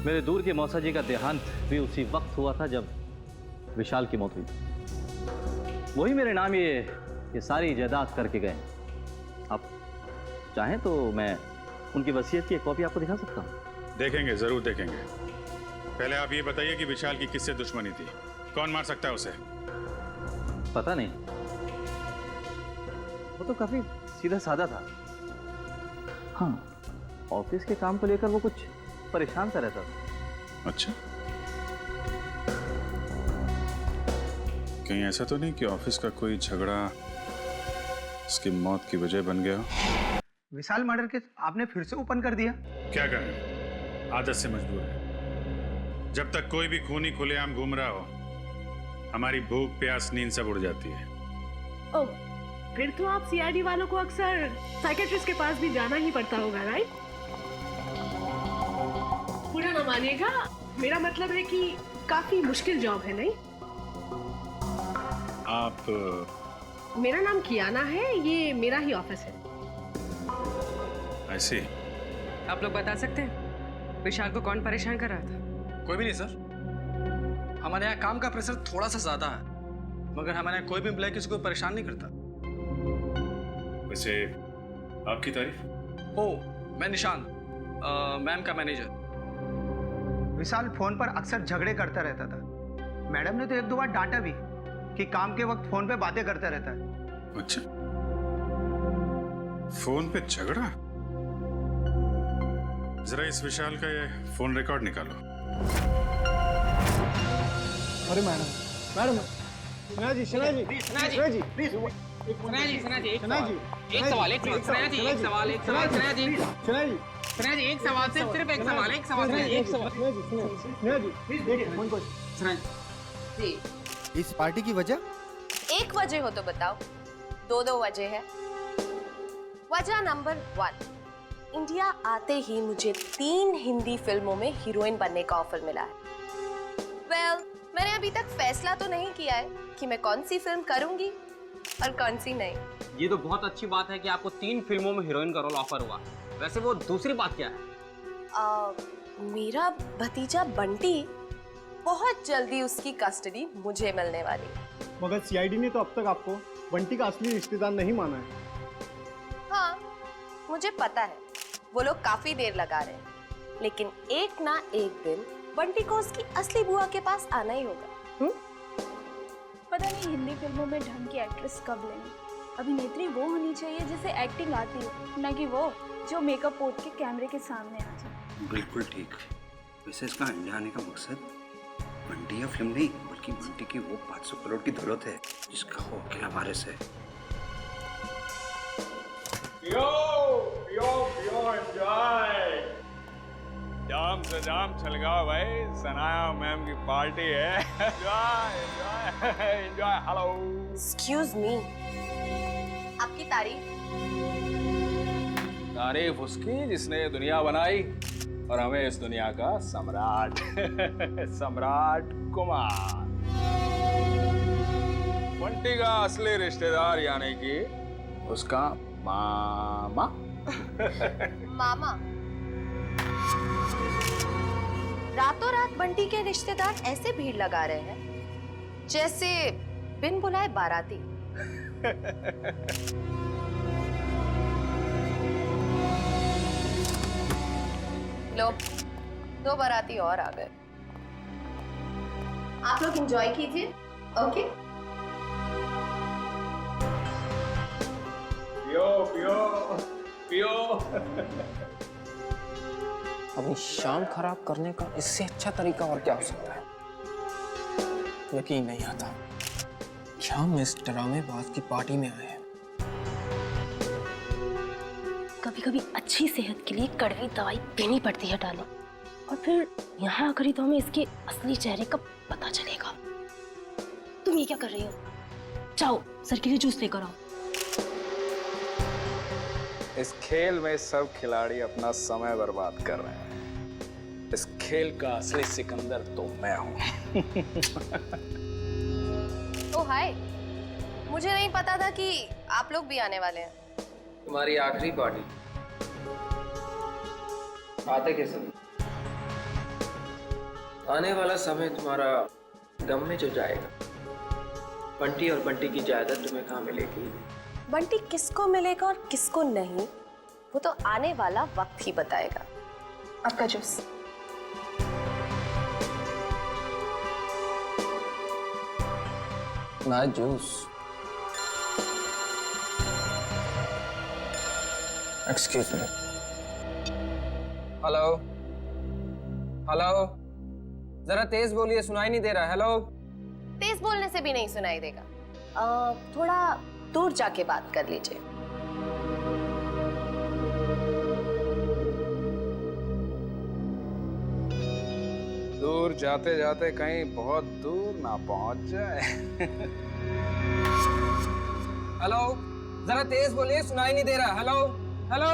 मेरे दूर के मौसा जी का देहांत भी उसी वक्त हुआ था जब विशाल की मौत हुई। वही मेरे नाम ये सारी जायदाद करके गए। आप चाहें तो मैं उनकी वसीयत की एक कॉपी आपको दिखा सकता हूं। देखेंगे, जरूर देखेंगे। पहले आप ये बताइए कि विशाल की किससे दुश्मनी थी? कौन मार सकता है उसे? पता नहीं, वो तो काफी सीधा साधा था। हाँ, ऑफिस के काम को लेकर वो कुछ परेशान सा रहता था। अच्छा, कहीं ऐसा तो नहीं कि ऑफिस का कोई झगड़ा उसकी मौत की वजह बन गया? विशाल मर्डर केस आपने फिर से ओपन कर दिया? क्या करें, आदत से मजबूर है। जब तक कोई भी खूनी खुलेआम घूम रहा हो, हमारी भूख प्यास नींद सब उड़ जाती है। ओह, फिर तो आप सीआईडी वालों को अक्सर साइकेट्रिस्ट के पास भी जाना ही पड़ता होगा, राइट? पूरा ना मानिएगा, मेरा मतलब है कि काफी मुश्किल जॉब है, नहीं? आप मेरा नाम कियाना है, ये मेरा ही ऑफिस है। ऐसे आप लोग बता सकते हैं विशाल को कौन परेशान कर रहा था? कोई भी नहीं सर। हमारे यहाँ काम का प्रेशर थोड़ा सा ज्यादा है, मगर हमारे यहाँ कोई भी एम्प्लॉय किसी को परेशान नहीं करता। वैसे आपकी तारीफ? ओ, मैं निशान, मैम का मैनेजर। विशाल फोन पर अक्सर झगड़े करता रहता था। मैडम ने तो एक दो बार डांटा भी कि काम के वक्त फोन पे बातें करता रहता है। अच्छा, फोन पे झगड़ा? जरा इस विशाल का ये फोन रिकॉर्ड निकालो। अरे मैडम, शनाया जी, प्लीज। एक सवाल एक सवाल। इस पार्टी की वजह? एक वजह हो तो बताओ। दो वजह है। वजह नंबर 1, इंडिया आते ही मुझे 3 हिंदी फिल्मों में हीरोइन बनने का ऑफर मिला है। वेल, मैंने अभी तक फैसला तो नहीं किया है कि मैं कौन सी फिल्म करूंगी और कौन सी नहीं। ये तो बहुत अच्छी बात है कि आपको 3 फिल्मों में हीरोइन का रोल ऑफर हुआ। वैसे वो दूसरी बात क्या है? मेरा भतीजा बंटी, बहुत जल्दी उसकी कस्टडी मुझे मिलने वाली। मगर सीआईडी ने तो अब तक आपको बंटी का असली रिश्तेदार नहीं माना है। हाँ, मुझे पता है वो लोग काफी देर लगा रहे हैं, लेकिन एक ना एक दिन बंटी को उसकी असली बुआ के पास आना ही होगा। पता नहीं हिंदी फिल्मों में ढंग की एक्ट्रेस कब लेंगे। अभिनेत्री वो होनी चाहिए जिसे एक्टिंग आती हो, न कि वो जो मेकअप पोत के कैमरे के सामने आ जाए। बिल्कुल ठीक। वैसे इसका इंडिया आने का मकसद बंटी या फिल्म नहीं, बल्कि बंटी की वो 500 करोड़ की दौलत है जिसका वो अकेला वारिस है। पियो पियो पियो, एंजॉय। जाम से जाम छलगाओ भाई, सनाया मैम की पार्टी है। Enjoy enjoy enjoy. Hello, excuse me, आपकी तारीफ उसकी जिसने ये दुनिया बनाई और हमें इस दुनिया का सम्राट सम्राट कुमार। बंटी का असली रिश्तेदार यानी कि उसका मामा। मामा? रातों रात बंटी के रिश्तेदार ऐसे भीड़ लगा रहे हैं जैसे बिन बुलाए बाराती। लो, 2 बाराती और आ गए। आप लोग एंजॉय कीजिए। ओके, पियो पियो पियो। अपनी शाम खराब करने का इससे अच्छा तरीका और क्या हो सकता है? यकीन नहीं आता कि हम इस ड्रामेबाज की पार्टी में आए हैं। कभी कभी अच्छी सेहत के लिए कड़वी दवाई देनी पड़ती है डालो, और फिर यहाँ आकर ही तो हमें इसके असली चेहरे का पता चलेगा। तुम ये क्या कर रही हो? जाओ सर के लिए जूस लेकर आओ। इस खेल में सब खिलाड़ी अपना समय बर्बाद कर रहे हैं। इस खेल का असली सिकंदर तो मैं हूं। ओह हाय, मुझे नहीं पता था कि आप लोग भी आने वाले हैं। तुम्हारी आखिरी पार्टी आते के समय, आने वाला समय तुम्हारा गम में जो जाएगा। बंटी और बंटी की जायदाद तुम्हें कहाँ मिलेगी? बंटी किसको मिलेगा और किसको नहीं, वो तो आने वाला वक्त ही बताएगा। आपका जूस। ना juice. Excuse me. Hello hello, जरा तेज बोलिए, सुनाई नहीं दे रहा। हेलो। तेज बोलने से भी नहीं सुनाई देगा। थोड़ा दूर जाके बात कर लीजिए। दूर जाते जाते कहीं बहुत दूर ना पहुंच जाए। हेलो, जरा तेज बोलिए, सुनाई नहीं दे रहा। Hello hello.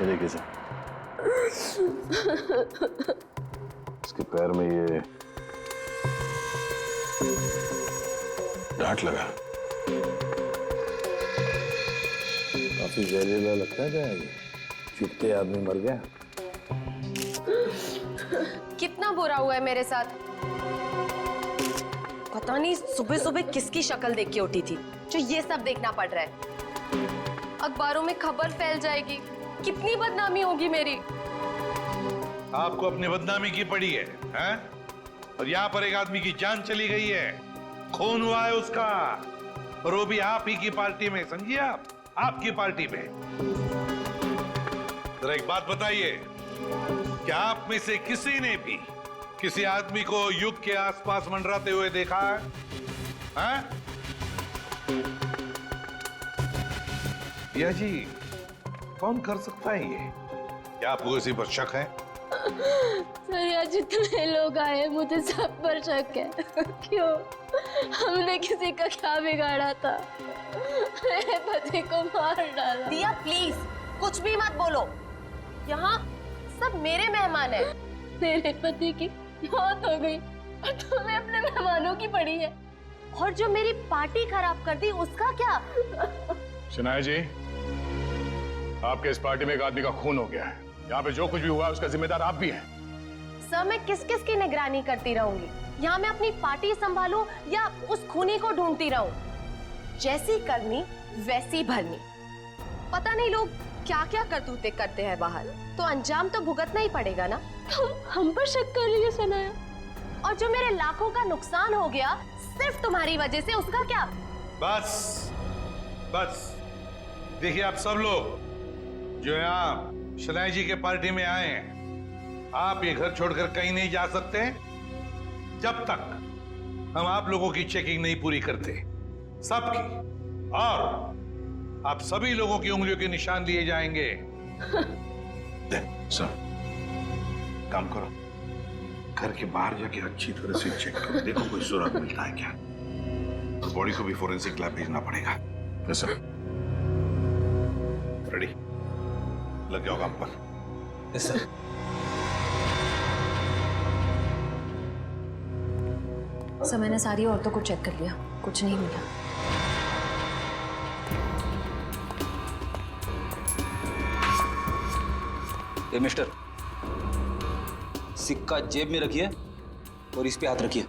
देखिए सर, इसके पैर में ये डांट लगा। काफी जहरीला लगता है क्या ये? चुपते आदमी मर गया। कितना बुरा हुआ है मेरे साथ। पता नहीं सुबह सुबह किसकी शक्ल देख के उठी थी जो ये सब देखना पड़ रहा है। अखबारों में खबर फैल जाएगी, कितनी बदनामी होगी मेरी। आपको अपनी बदनामी की पड़ी है, हैं? और यहाँ पर एक आदमी की जान चली गई है, खून हुआ है उसका, और वो भी आप ही की पार्टी में। समझिए आप, आपकी पार्टी में। जरा एक बात बताइए, क्या आप में से किसी ने भी किसी आदमी को युग के आसपास मंडराते हुए देखा है? हैं? या जी, कौन कर सकता है ये? क्या आपको किसी पर शक है? सर यहाँ जितने लोग आए मुझे सब पर शक है। क्यों? हमने किसी का क्या बिगाड़ा था? मेरे पति को मार डाला। दिया प्लीज कुछ भी मत बोलो, यहाँ सब मेरे मेहमान हैं। मेरे पति की मौत हो गई और तुम्हें अपने मेहमानों की पड़ी है। और जो मेरी पार्टी खराब कर दी उसका क्या? शनाया जी, आपके इस पार्टी में एक आदमी का खून हो गया है। यहाँ पे जो कुछ भी हुआ उसका जिम्मेदार आप भी हैं। सर मैं किस किस की निगरानी करती रहूंगी? यहाँ मैं अपनी पार्टी संभालूं या उस खूनी को ढूंढती रहूं? जैसी करनी वैसी भरनी। पता नहीं लोग क्या क्या करतूते करते हैं बाहर, तो अंजाम तो भुगतना ही पड़ेगा ना। तुम हम पर शक कर रही है सनाया? और जो मेरे लाखों का नुकसान हो गया सिर्फ तुम्हारी वजह से, उसका क्या? बस बस देखिए, आप सब लोग जो यहाँ शनाया जी के पार्टी में आए हैं, आप ये घर छोड़कर कहीं नहीं जा सकते जब तक हम आप लोगों की चेकिंग नहीं पूरी करते, सबकी। और आप सभी लोगों की उंगलियों के निशान लिए जाएंगे। सर, काम करो, घर के बाहर जाके अच्छी तरह से चेक करो, देखो कोई सुराग मिलता है क्या। बॉडी को भी फोरेंसिक लैब भेजना पड़ेगा। Yes sir. रेडी, लग जाओ काम पर। Yes sir. सर मैंने सारी औरतों को चेक कर लिया, कुछ नहीं मिला। ए मिस्टर, सिक्का जेब में रखिए और इस पे हाथ रखिए।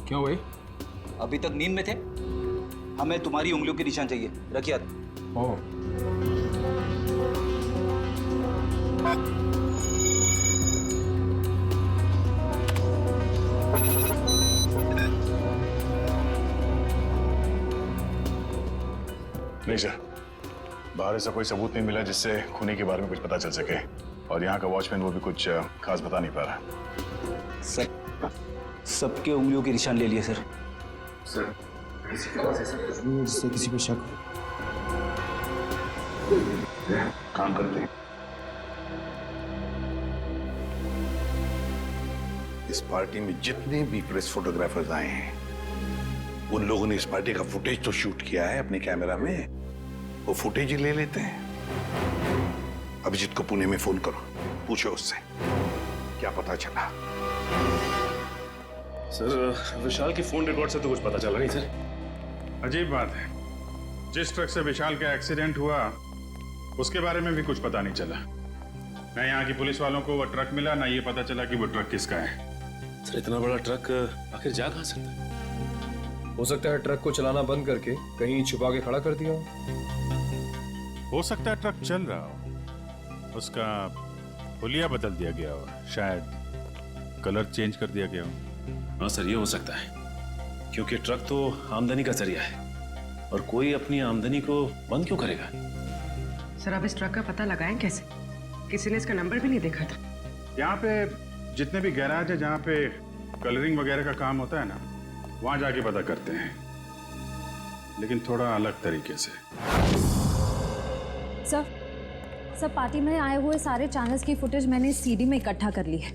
क्यों भाई? अभी तक नींद में थे, हमें तुम्हारी उंगलियों के निशान चाहिए। रखिए हाथ। ओह। नहीं सर, बाहर ऐसा कोई सबूत नहीं मिला जिससे खूनी के बारे में कुछ पता चल सके, और यहाँ का वॉचमैन वो भी कुछ खास बता नहीं पा रहा। सर, सबके उंगलियों के निशान ले लिए सर। सर, किसी के पास ऐसा कुछ नहीं है जिससे किसी पे शक हो। काम करते हैं। इस पार्टी में जितने भी प्रेस फोटोग्राफर्स आए हैं, उन लोगों ने इस पार्टी का फुटेज तो शूट किया है अपने कैमरा में, वो फुटेज ही ले लेते हैं। अभिजीत को पुणे में फोन करो, पूछो उससे क्या पता चला। सर, विशाल की फोन रिकॉर्ड से तो कुछ पता चला नहीं सर। अजीब बात है, जिस ट्रक से विशाल का एक्सीडेंट हुआ उसके बारे में भी कुछ पता नहीं चला। ना यहाँ की पुलिस वालों को वो ट्रक मिला, ना ये पता चला कि वो ट्रक किसका है। सर, इतना बड़ा ट्रक आखिर जा कहाँ सकता है? हो सकता है ट्रक को चलाना बंद करके कहीं छुपा के खड़ा कर दिया हो सकता है ट्रक चल रहा हो, उसका हुलिया बदल दिया गया हो, शायद कलर चेंज कर दिया गया हो। हाँ सर, ये हो सकता है, क्योंकि ट्रक तो आमदनी का जरिया है और कोई अपनी आमदनी को बंद क्यों करेगा? सर अब इस ट्रक का पता लगाएं कैसे? किसी ने इसका नंबर भी नहीं देखा था। यहाँ पे जितने भी गैराज है जहाँ पे कलरिंग वगैरह का काम होता है ना, वहाँ जाके पता करते हैं, लेकिन थोड़ा अलग तरीके से। सर पार्टी में आए हुए सारे चैनल्स की फुटेज मैंने सीडी में इकट्ठा कर ली है।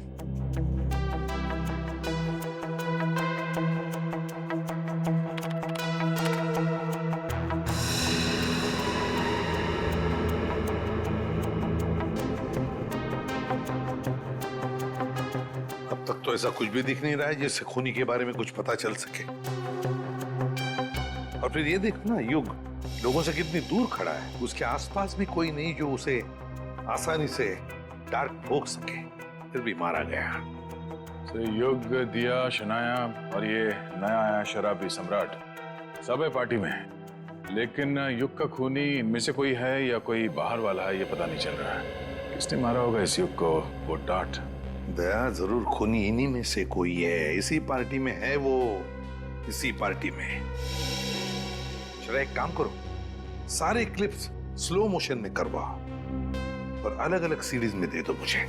अब तक तो ऐसा कुछ भी दिख नहीं रहा है जिससे खूनी के बारे में कुछ पता चल सके। और फिर ये देखो ना, युग लोगों से कितनी दूर खड़ा है, उसके आसपास भी कोई नहीं जो उसे आसानी से डार्क ठोक सके, फिर भी मारा गया। तो युग, दिया, शनाया और ये नया आया शराबी सम्राट सब है पार्टी में, लेकिन युग का खूनी इनमें से कोई है या कोई बाहर वाला है, ये पता नहीं चल रहा है। किसने मारा होगा इस युग को? वो डांट दया, जरूर खूनी इन्हीं में से कोई है, इसी पार्टी में है वो, इसी पार्टी में। चलो एक काम करो, सारे क्लिप्स स्लो मोशन में करवाओ और अलग अलग सीरीज में दे दो मुझे।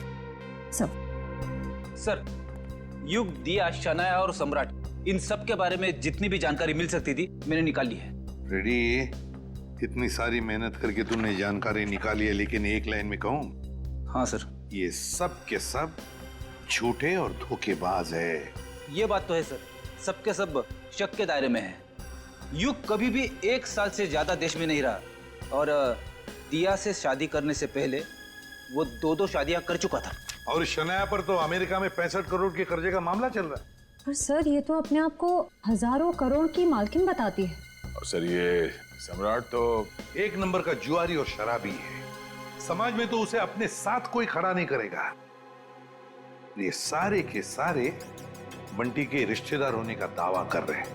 सर, युग, दिया, शनाया और सम्राट, इन सब के बारे में जितनी भी जानकारी मिल सकती थी मैंने निकाल ली है। रेडी, इतनी सारी मेहनत करके तुमने जानकारी निकाली है, लेकिन एक लाइन में कहूं? हाँ सर। ये सब के सब झूठे और धोखेबाज है। ये बात तो है सर, सबके सब शक के दायरे में है। युग कभी भी 1 साल से ज्यादा देश में नहीं रहा, और दिया से शादी करने से पहले वो 2 शादियां कर चुका था। और शनाया पर तो अमेरिका में 65 करोड़ के कर्जे का मामला चल रहा है। पर सर ये तो अपने आप को हजारों करोड़ की मालकिन बताती है। और सर ये सम्राट तो 1 नंबर का जुआरी और शराबी है। समाज में तो उसे अपने साथ कोई खड़ा नहीं करेगा। ये सारे के सारे बंटी के रिश्तेदार होने का दावा कर रहे हैं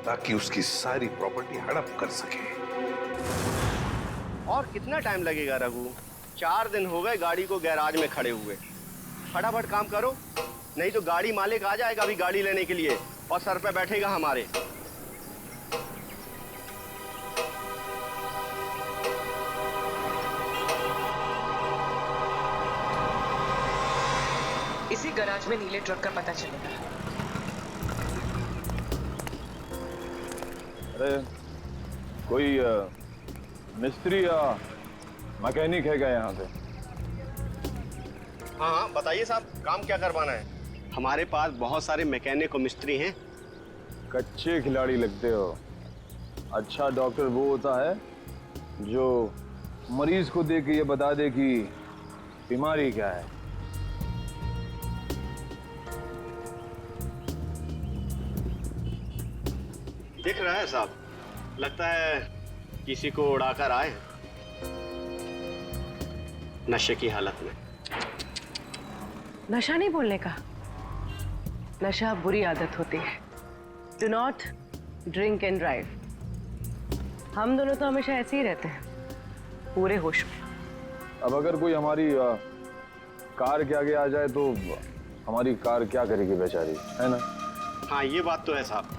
ताकि उसकी सारी प्रॉपर्टी हड़प कर सके। और कितना टाइम लगेगा रघु? 4 दिन हो गए गाड़ी को गैराज में खड़े हुए। फटाफट काम करो, नहीं तो गाड़ी मालिक आ जाएगा अभी गाड़ी लेने के लिए और सर पे बैठेगा हमारे। इसी गैराज में नीले ट्रक का पता चलेगा। अरे कोई मिस्त्री या मैकेनिक है क्या यहाँ पे? हाँ हाँ बताइए साहब, काम क्या करवाना है? हमारे पास बहुत सारे मैकेनिक और मिस्त्री हैं। कच्चे खिलाड़ी लगते हो। अच्छा डॉक्टर वो होता है जो मरीज को देख के ये बता दे कि बीमारी क्या है। दिख रहा है साहब, लगता है किसी को उड़ाकर आए हैं नशे की हालत में। नशा नहीं बोलने का, नशा बुरी आदत होती है। Do not drink and drive. हम दोनों तो हमेशा ऐसे ही रहते हैं, पूरे होश में। अब अगर कोई हमारी कार के आगे आ जाए तो हमारी कार क्या करेगी बेचारी, है ना? हाँ ये बात तो है साहब।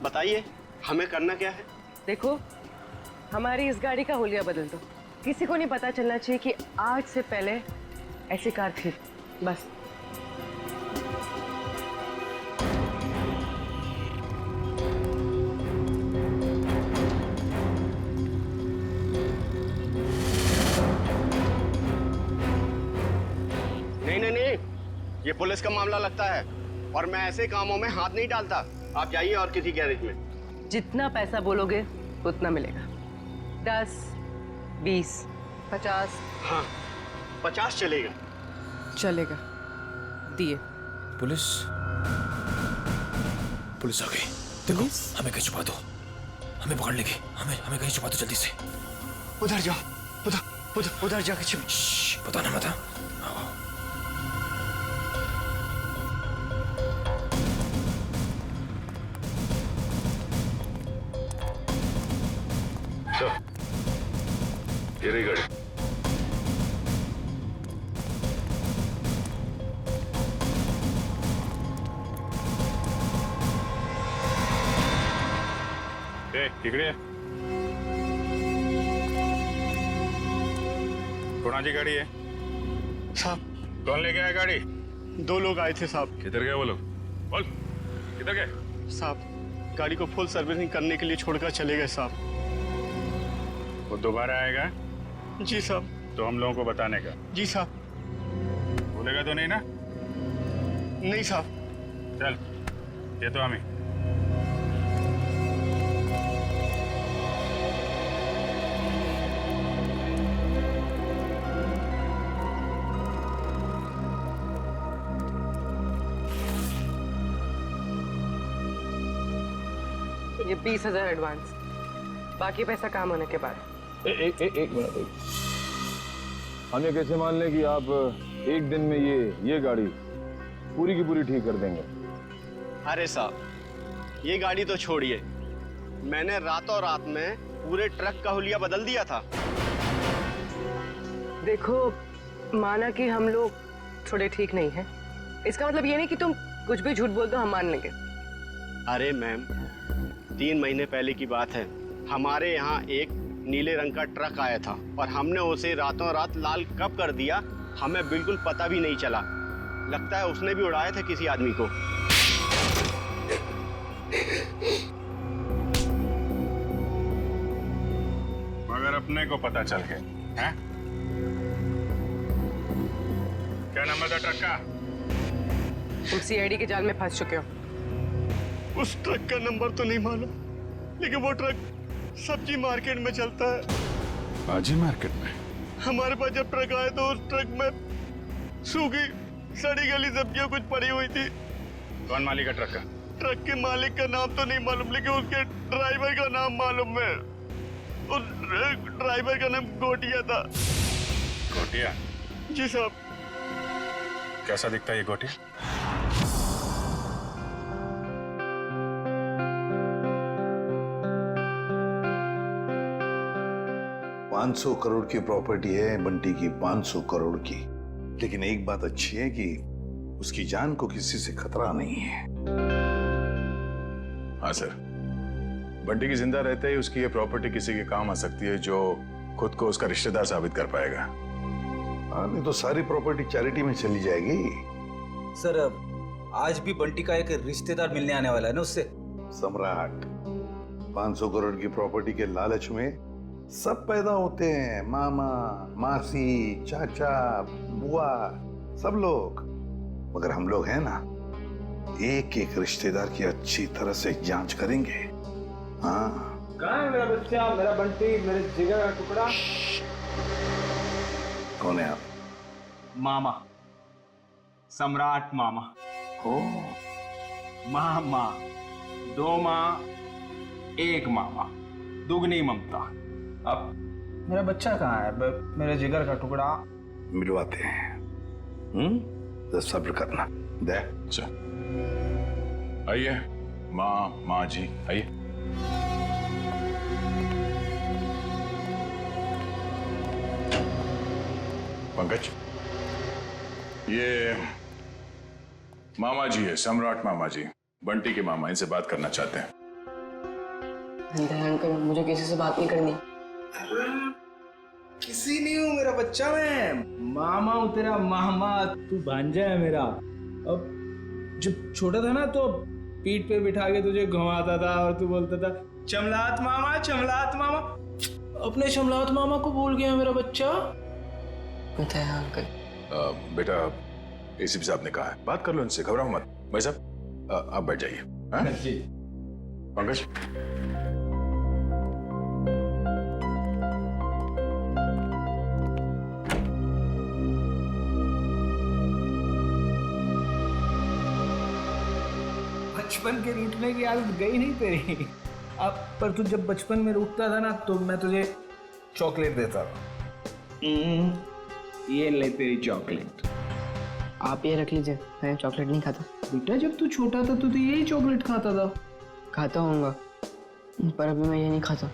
बताइए हमें करना क्या है? देखो, हमारी इस गाड़ी का हुलिया बदल दो। किसी को नहीं पता चलना चाहिए कि आज से पहले ऐसी कार थी, बस। नहीं, ये पुलिस का मामला लगता है और मैं ऐसे कामों में हाथ नहीं डालता। आप जाइए और किसी गैरेज में। जितना पैसा बोलोगे उतना मिलेगा। 10, 20, 50। हाँ 50 चलेगा। चलेगा, दिए। पुलिस आ गई। देखो, हमें कहीं छुपा दो, हमें पकड़ लेगी। हमें कहीं छुपा दो जल्दी से। उधर जाओ, उधर जाके छुप। बताना मत। ये रही गाड़ी। इकडे कोणाची गाड़ी है? साहब कौन लेके आया गाड़ी? 2 लोग आए थे साहब। किधर गए वो लोग? बोल, किधर गए? साहब गाड़ी को फुल सर्विसिंग करने के लिए छोड़कर चले गए साहब। वो दोबारा आएगा? जी साहब। तो हम लोगों को बताने का? जी साहब। बोलेगा तो नहीं ना? नहीं साहब। चल, ये तो हमें। ये 20,000 एडवांस, बाकी पैसा काम होने के बाद। एक मिनट। हम ये कैसे मान लें कि आप एक दिन में ये गाड़ी पूरी की पूरी ठीक कर देंगे? अरे साहब ये गाड़ी तो छोड़िए, मैंने रातों रात में पूरे ट्रक का हुलिया बदल दिया था। देखो, माना कि हम लोग थोड़े ठीक नहीं हैं, इसका मतलब ये नहीं कि तुम कुछ भी झूठ बोल दो हम मान लेंगे। अरे मैम, 3 महीने पहले की बात है, हमारे यहाँ एक नीले रंग का ट्रक आया था और हमने उसे रातों रात लाल कब कर दिया हमें बिल्कुल पता भी नहीं चला। लगता है उसने भी उड़ाया था किसी आदमी को। मगर अपने को पता चल गया है? क्या नंबर था ट्रक का? तुम सीआईडी के जाल में फंस चुके हो। उस ट्रक का नंबर तो नहीं मालूम, लेकिन वो ट्रक सब्जी मार्केट में चलता है। सब्जी मार्केट में? हमारे पास जब ट्रक आया तो उस ट्रक में सूखी सड़ी गली सब्जियां कुछ पड़ी हुई थी। कौन मालिक है ट्रक का? ट्रक के मालिक का नाम तो नहीं मालूम, लेकिन उसके ड्राइवर का नाम मालूम है। उस ड्राइवर का नाम गोटिया था। गोटिया? जी साहब। कैसा दिखता है ये गोटिया? $500 करोड़ की प्रॉपर्टी है बंटी की, 500 करोड़ की। लेकिन एक बात अच्छी है कि उसकी जान को किसी से खतरा नहीं है। हाँ सर, बंटी की जिंदा रहते ही उसकी ये प्रॉपर्टी किसी के काम आ सकती है जो खुद को उसका रिश्तेदार साबित कर पाएगा। हाँ, नहीं तो सारी प्रॉपर्टी चैरिटी में चली जाएगी। सर आज भी बंटी का एक रिश्तेदार मिलने आने वाला है ना उससे। सम्राट, 500 करोड़ की प्रॉपर्टी के लालच में सब पैदा होते हैं, मामा, मासी, चाचा, बुआ, सब लोग। मगर हम लोग हैं ना, एक एक रिश्तेदार की अच्छी तरह से जांच करेंगे। हाँ। कहाँ है मेरा बच्चा, मेरा बंटी, मेरे जिगर का टुकड़ा? कौन है आप? मामा, सम्राट मामा। ओ, मामा, 2 माँ, 1 मामा, दुगनी ममता। अब मेरा बच्चा कहाँ है, मेरे जिगर का टुकड़ा? मिलवाते हैं। तो सब्र करना। दे। अच्छा, आइए माँ जी, आइए। पंकज, ये मामा जी है, सम्राट मामा जी, बंटी के मामा। इनसे बात करना चाहते हैं। अंकल, मुझे किसी से बात नहीं करनी। किसी नहीं हूँ मेरा बच्चा, मैं मामा हूँ तेरा मामा। तू भांजा है मेरा। अब जब छोटा था ना तो पीठ पे बिठा के तुझे घुमाता था और तू बोलता था चमलात मामा, चमलात मामा। अपने चमलात मामा को भूल गया मेरा बच्चा। पता है अंकल। बेटा, एसीपी साहब ने कहा है, बात कर लो इनसे, घबराओ मत। भाई साहब आप बैठ जाइए। जी पंकज, बचपन के रूठने की आदत गई नहीं तेरी। अब पर तू जब बचपन में रूठता था ना तो मैं तुझे चॉकलेट देता था। ये ले तेरी चॉकलेट। आप ये रख लीजिए, मैं चॉकलेट नहीं खाता। बेटा जब तू छोटा था तो यही चॉकलेट खाता था। खाता होऊंगा, पर अभी मैं ये नहीं खाता।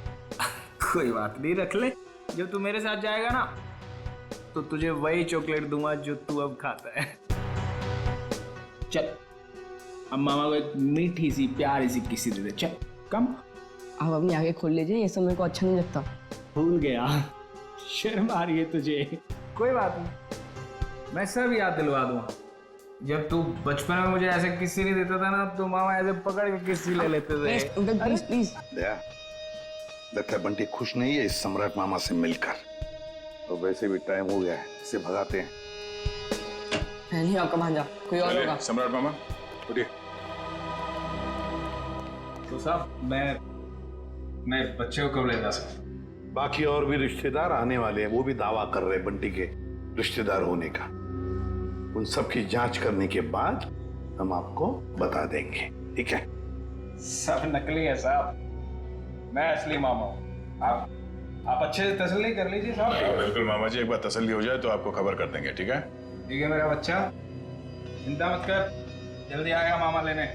कोई बात नहीं, रख ले। जब तू मेरे साथ जाएगा ना तो तुझे वही चॉकलेट दूंगा जो तू अब खाता है। चल अब मामा को एक मीठी सी प्यारी सी किसी दे दे। चल कम। आप अपनी आगे खोल लीजिए, ये सब मेरे को अच्छा नहीं लगता। भूल गया, शर्म आ रही है तुझे। कोई बात नहीं, मैं सब याद दिलवा दूंगा। जब तू बचपन में मुझे ऐसे किसी नहीं देता था ना तो मामा ऐसे पकड़ के किसी ले लेते थे। Please please. लगता है बंटी खुश नहीं है इस सम्राट मामा से मिलकर। तो वैसे भी टाइम हो गया है, इसे भगाते हैं। नहीं आपका भांजा, कोई और होगा। सम्राट मामा उठिए। तो साहब मैं बच्चे को कब ले जा सकता? बाकी और भी रिश्तेदार आने वाले हैं, वो भी दावा कर रहे हैं बंटी के रिश्तेदार होने का। उन सब की जांच करने के बाद हम आपको बता देंगे, ठीक है? सब नकली है साहब, मैं असली मामा हूँ। आप अच्छे से तसल्ली कर लीजिए साहब। बिल्कुल मामा जी, एक बार तसल्ली हो जाए तो आपको खबर कर देंगे, ठीक है? ठीक है मेरा बच्चा, चिंता मत कर, जल्दी आएगा मामा लेने।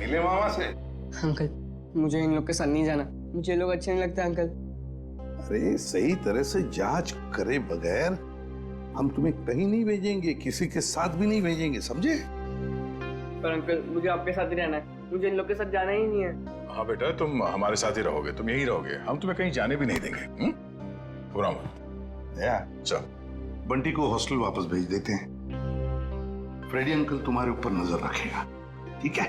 मिले मामा से? अंकल मुझे इन लोग के साथ नहीं जाना, मुझे लोग अच्छे नहीं लगते अंकल। अरे सही तरह से जांच करे बगैर हम तुम्हें कहीं नहीं भेजेंगे, किसी के साथ भी नहीं भेजेंगे, समझे? पर अंकल मुझे आपके साथ ही रहना है, मुझे इन लोग के साथ जाना ही नहीं है। हाँ बेटा, तुम हमारे साथ ही रहोगे, तुम यहीं रहोगे, हम तुम्हें कहीं जाने भी नहीं देंगे। बुरा मत या चल बंटी को हॉस्टल वापस भेज देते हैं। फ्रेडी अंकल तुम्हारे ऊपर नजर रखेगा, ठीक है?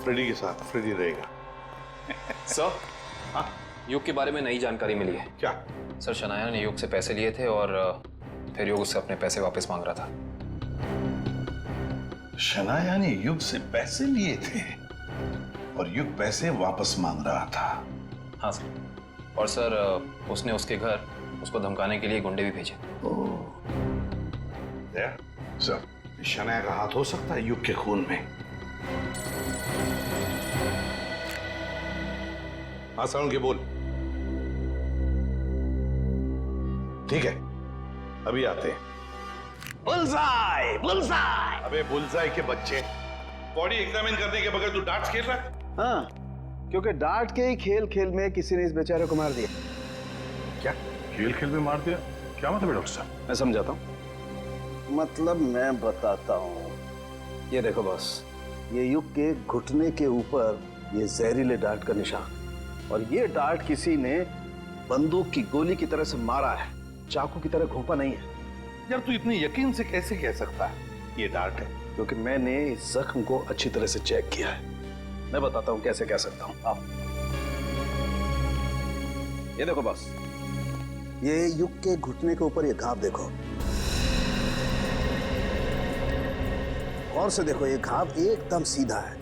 फ्रेडी के साथ फ्रेडी रहेगा। सर, हाँ, युग के बारे में नई जानकारी मिली है। क्या? सर, शनाया ने युग से पैसे लिए थे और फिर युग उससे अपने पैसे वापस मांग रहा था। शनाया ने युग से पैसे लिए थे और युग पैसे वापस मांग रहा था? हाँ सर, और सर उसने उसके घर उसको धमकाने के लिए गुंडे भी भेजे। सर, शनाया का हाथ हो सकता है युग के खून में। हाँ साउंड के बोल। ठीक है, अभी आते हैं। Bullseye, bullseye. अबे बुलसाई के बच्चे, बॉडी एग्जामिन करने के बगैर तू डार्ट्स खेल रहा है? हाँ, क्योंकि डार्ट के ही खेल खेल में किसी ने इस बेचारे को मार दिया। क्या? खेल खेल में मार दिया? क्या मतलब है डॉक्टर साहब? मैं समझाता हूँ। मतलब मैं बताता हूँ। ये देखो बॉस, ये युग के घुटने के ऊपर ये जहरीले डार्ट का निशान, और ये डार्ट किसी ने बंदूक की गोली की तरह से मारा है, चाकू की तरह घोंपा नहीं है। यार तू इतनी यकीन से कैसे कह सकता है ये डार्ट है? क्योंकि मैंने इस जख्म को अच्छी तरह से चेक किया है। मैं बताता हूँ कैसे कह सकता हूँ। आप ये देखो बॉस, ये युग के घुटने के ऊपर ये घाव देखो, और से देखो ये घाव एकदम सीधा है,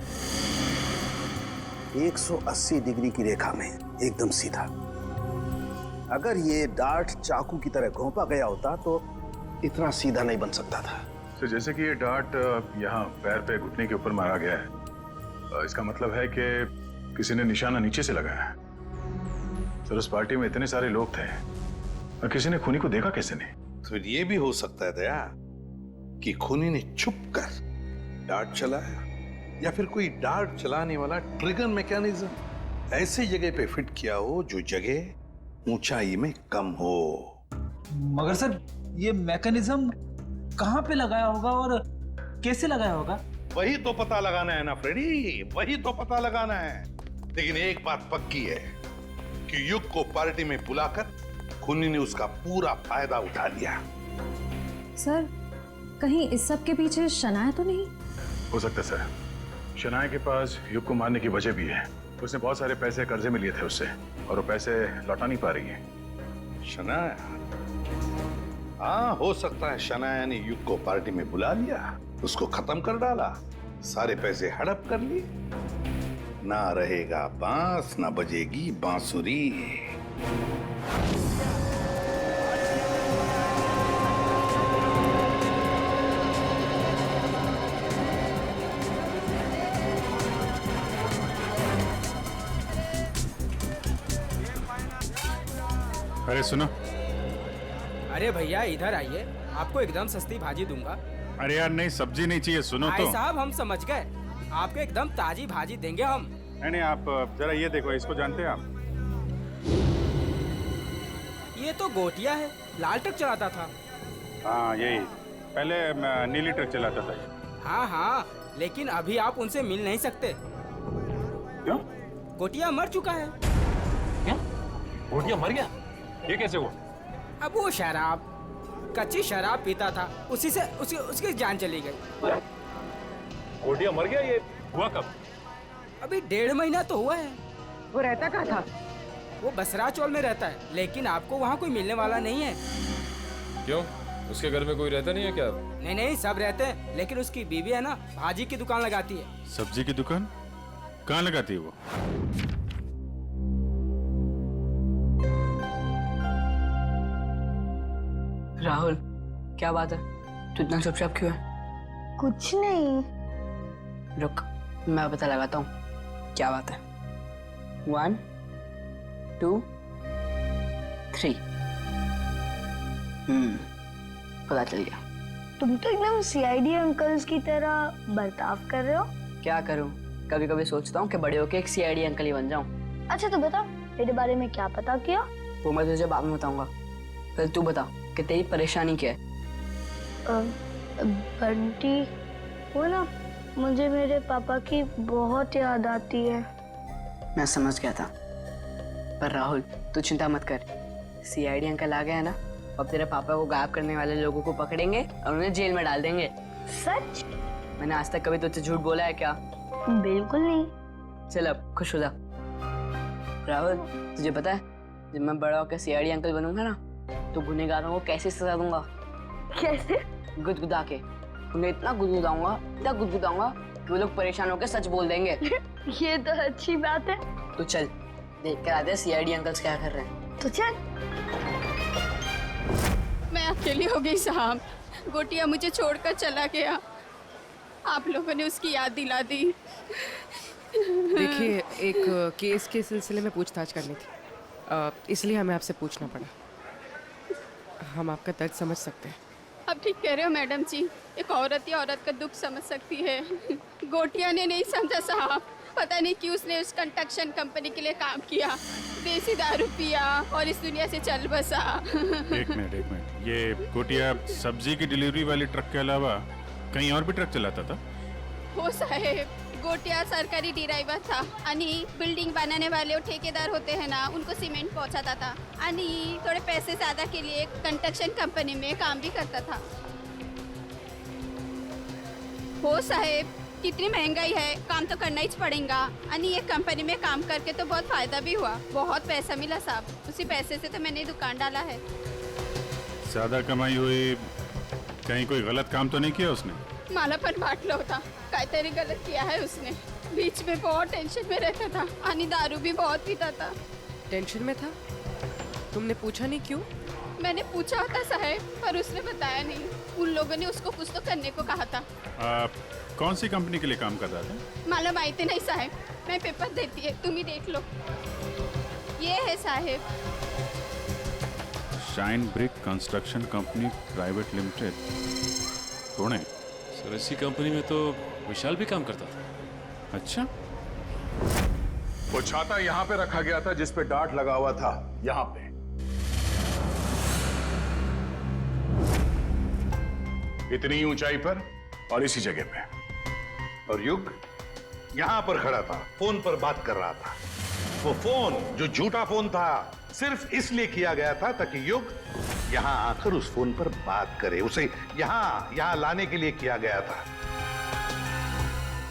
180 डिग्री की रेखा में एकदम सीधा। अगर ये डार्ट चाकू की तरह घोंपा गया होता तो इतना सीधा नहीं बन सकता था। तो जैसे कि ये डार्ट यहाँ पैर पे घुटने के ऊपर मारा गया है, इसका मतलब है कि किसी ने निशाना नीचे से लगाया है। सर, उस पार्टी में इतने सारे लोग थे और किसी ने खूनी को देखा कैसे नहीं? तो ये भी हो सकता है दया कि खूनी ने छुप कर डार्ट चलाया, या फिर कोई डार्ट चलाने वाला ट्रिगर मैकेनिज्म ऐसे जगह पे फिट किया हो जो जगह ऊंचाई में कम हो। मगर सर, ये मैकेनिज्म कहाँ पे लगाया होगा और कैसे लगाया होगा? वही तो पता लगाना है ना फ्रेडी, वही तो पता लगाना है। लेकिन एक बात पक्की है कि युग को पार्टी में बुलाकर खूनी ने उसका पूरा फायदा उठा लिया। सर, कहीं इस सब के पीछे शनाया तो नहीं? हो सकता है सर, शनाया के पास युग को मारने की वजह भी है। उसने बहुत सारे पैसे कर्जे में लिए थे उससे, और वो पैसे लौटा नहीं पा रही है। शनाया? हाँ, हो सकता है शनाया ने युग को पार्टी में बुला लिया, उसको खत्म कर डाला, सारे पैसे हड़प कर लिए। ना रहेगा बांस, ना बजेगी बांसुरी। अरे सुनो। अरे भैया इधर आइए, आपको एकदम सस्ती भाजी दूंगा। अरे यार नहीं, सब्जी नहीं चाहिए, सुनो तो। भाई साहब, हम समझ गए, आपको एकदम ताजी भाजी देंगे हम। नहीं, आप जरा ये देखो, इसको जानते हैं आप? ये तो गोटिया है, लाल ट्रक चलाता था। हाँ यही, पहले नीली ट्रक चलाता था। हाँ हाँ, लेकिन अभी आप उनसे मिल नहीं सकते। क्यों? गोटिया मर चुका है। क्या? गोटिया मर गया? ये कैसे हुआ? अब वो शराब, कच्ची शराब पीता था, उसी से उसकी जान चली गई। गोटिया मर गया? ये हुआ कब? अभी 1.5 महीना तो हुआ है। वो रहता कहाँ था? वो बसरा चौल में रहता है, लेकिन आपको वहाँ कोई मिलने वाला नहीं है। क्यों? उसके घर में कोई रहता नहीं है क्या? नहीं नहीं, सब रहते हैं, लेकिन उसकी बीवी है ना, भाजी की दुकान लगाती है। सब्जी की दुकान? कहाँ लगाती है वो? राहुल, क्या बात है? तू इतना चुपचाप क्यों है? कुछ नहीं। रुक, मैं पता लगाता हूँ क्या बात है। 1 2 3। पता चल गया। तुम तो एकदम सीआईडी अंकल्स की तरह बर्ताव कर रहे हो। क्या करूँ, कभी कभी सोचता हूँ कि बड़े होके एक सीआईडी अंकल ही बन जाऊँ। अच्छा तो बता, मेरे बारे में क्या पता किया? वो मैं तुझे बाद में बताऊंगा। पहले तू बता कि तेरी परेशानी क्या है। बंटी, वो ना, मुझे मेरे पापा की बहुत याद आती है। मैं समझ गया था, पर राहुल तू चिंता मत कर, सीआईडी अंकल आ गए हैं ना, अब तेरे पापा को गायब करने वाले लोगों को पकड़ेंगे और उन्हें जेल में डाल देंगे। सच? मैंने आज तक कभी तुझसे झूठ बोला है क्या? बिल्कुल नहीं। चल अब खुश हो जा। राहुल, तुझे पता है जब मैं बड़ा होकर सीआईडी अंकल बनूंगा ना, तो गुनहगारों को कैसे सजा दूंगा? कैसे? गुदगुदा के। उन्हें इतना गुदगुदाऊंगा कि वो लोग परेशान होकर सच बोल देंगे। ये तो अच्छी बात है। तो चल देख कर आते हैं सीआईडी अंकल्स क्या कर रहे हैं। तो चल। मैं अकेली हो गई साहब, गोटिया मुझे छोड़कर चला गया, आप लोगों ने उसकी याद दिला दी। देखिए, एक केस के सिलसिले में पूछताछ करनी थी, इसलिए हमें आपसे पूछना पड़ा। हम आपका दर्द समझ सकते हैं। अब ठीक कह रहे हो मैडम जी, एक औरत ही औरत का दुख समझ सकती है। गोटिया ने नहीं समझा साहब, पता नहीं क्यों उसने उस कंस्ट्रक्शन कंपनी के लिए काम किया, देसी दारू पिया और इस दुनिया से चल बसा। एक मिनट, ये गोटिया सब्जी की डिलीवरी वाली ट्रक के अलावा कहीं और भी ट्रक चलाता था? हो साहेब, गोटिया सरकारी ड्राइवर था आणि बिल्डिंग बनाने वाले वो ठेकेदार होते हैं ना, उनको सीमेंट पहुंचाता था आणि थोड़े पैसे ज्यादा के लिए कंस्ट्रक्शन कंपनी में काम भी करता था। हो साहेब, कितनी महंगाई है, काम तो करना ही पड़ेगा आणि ये कंपनी में काम करके तो बहुत फायदा भी हुआ, बहुत पैसा मिला साहब, उसी पैसे से तो मैंने दुकान डाला है। ज्यादा कमाई हुई, कहीं कोई गलत काम तो नहीं किया उसने? मला पण वाटलं होता काहीतरी गलत किया है उसने। बीच में बहुत टेंशन में रहता था आणि दारू भी बहुत पीता था। टेंशन में था? तुमने पूछा नहीं क्यों? मैंने पूछा होता साहब, पर उसने बताया नहीं। उन लोगों ने उसको कुछ तो करने को कहा था। कौन सी कंपनी के लिए काम कर रहा था? मला माहिती नहीं साहब, मैं पेपर देती है, तुम ही देख लो। ये है साहब, shine brick construction company private limited, Pune. Sir इसी कंपनी में तो विशाल भी काम करता था। अच्छा, वो छाता यहाँ पे रखा गया था जिस पे डार्ट लगा हुआ था, यहाँ पे। इतनी ऊंचाई पर और इसी जगह पे। और युग यहां पर खड़ा था, फोन पर बात कर रहा था। वो फोन जो झूठा फोन था सिर्फ इसलिए किया गया था ताकि युग यहां आकर उस फोन पर बात करे। उसे यहां लाने के लिए किया गया था।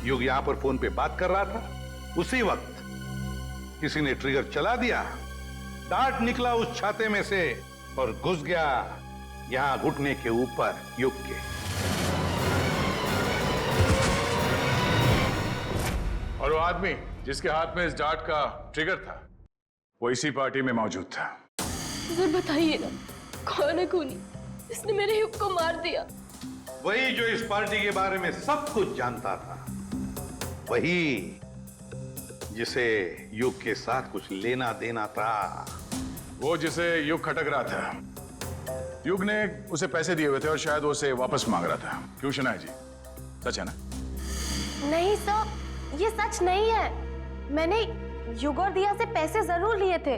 युग यहां पर फोन पे बात कर रहा था, उसी वक्त किसी ने ट्रिगर चला दिया, डार्ट निकला उस छाते में से और घुस गया यहां घुटने के ऊपर युग के। और वो आदमी जिसके हाथ में इस डार्ट का ट्रिगर था, वो इसी पार्टी में मौजूद था। सर बताइए ना, कौन है खूनी? इसने मेरे युग को मार दिया। वही जो इस पार्टी के बारे में सब कुछ जानता था, वही जिसे युग के साथ कुछ लेना देना था। वो जिसे युग खटक रहा था, युग ने उसे पैसे दिए हुए थे और शायद वो उसे वापस मांग रहा था। क्यों शनाया जी, सच है ना? नहीं सर, ये सच नहीं है। मैंने युग और दिया से पैसे जरूर लिए थे,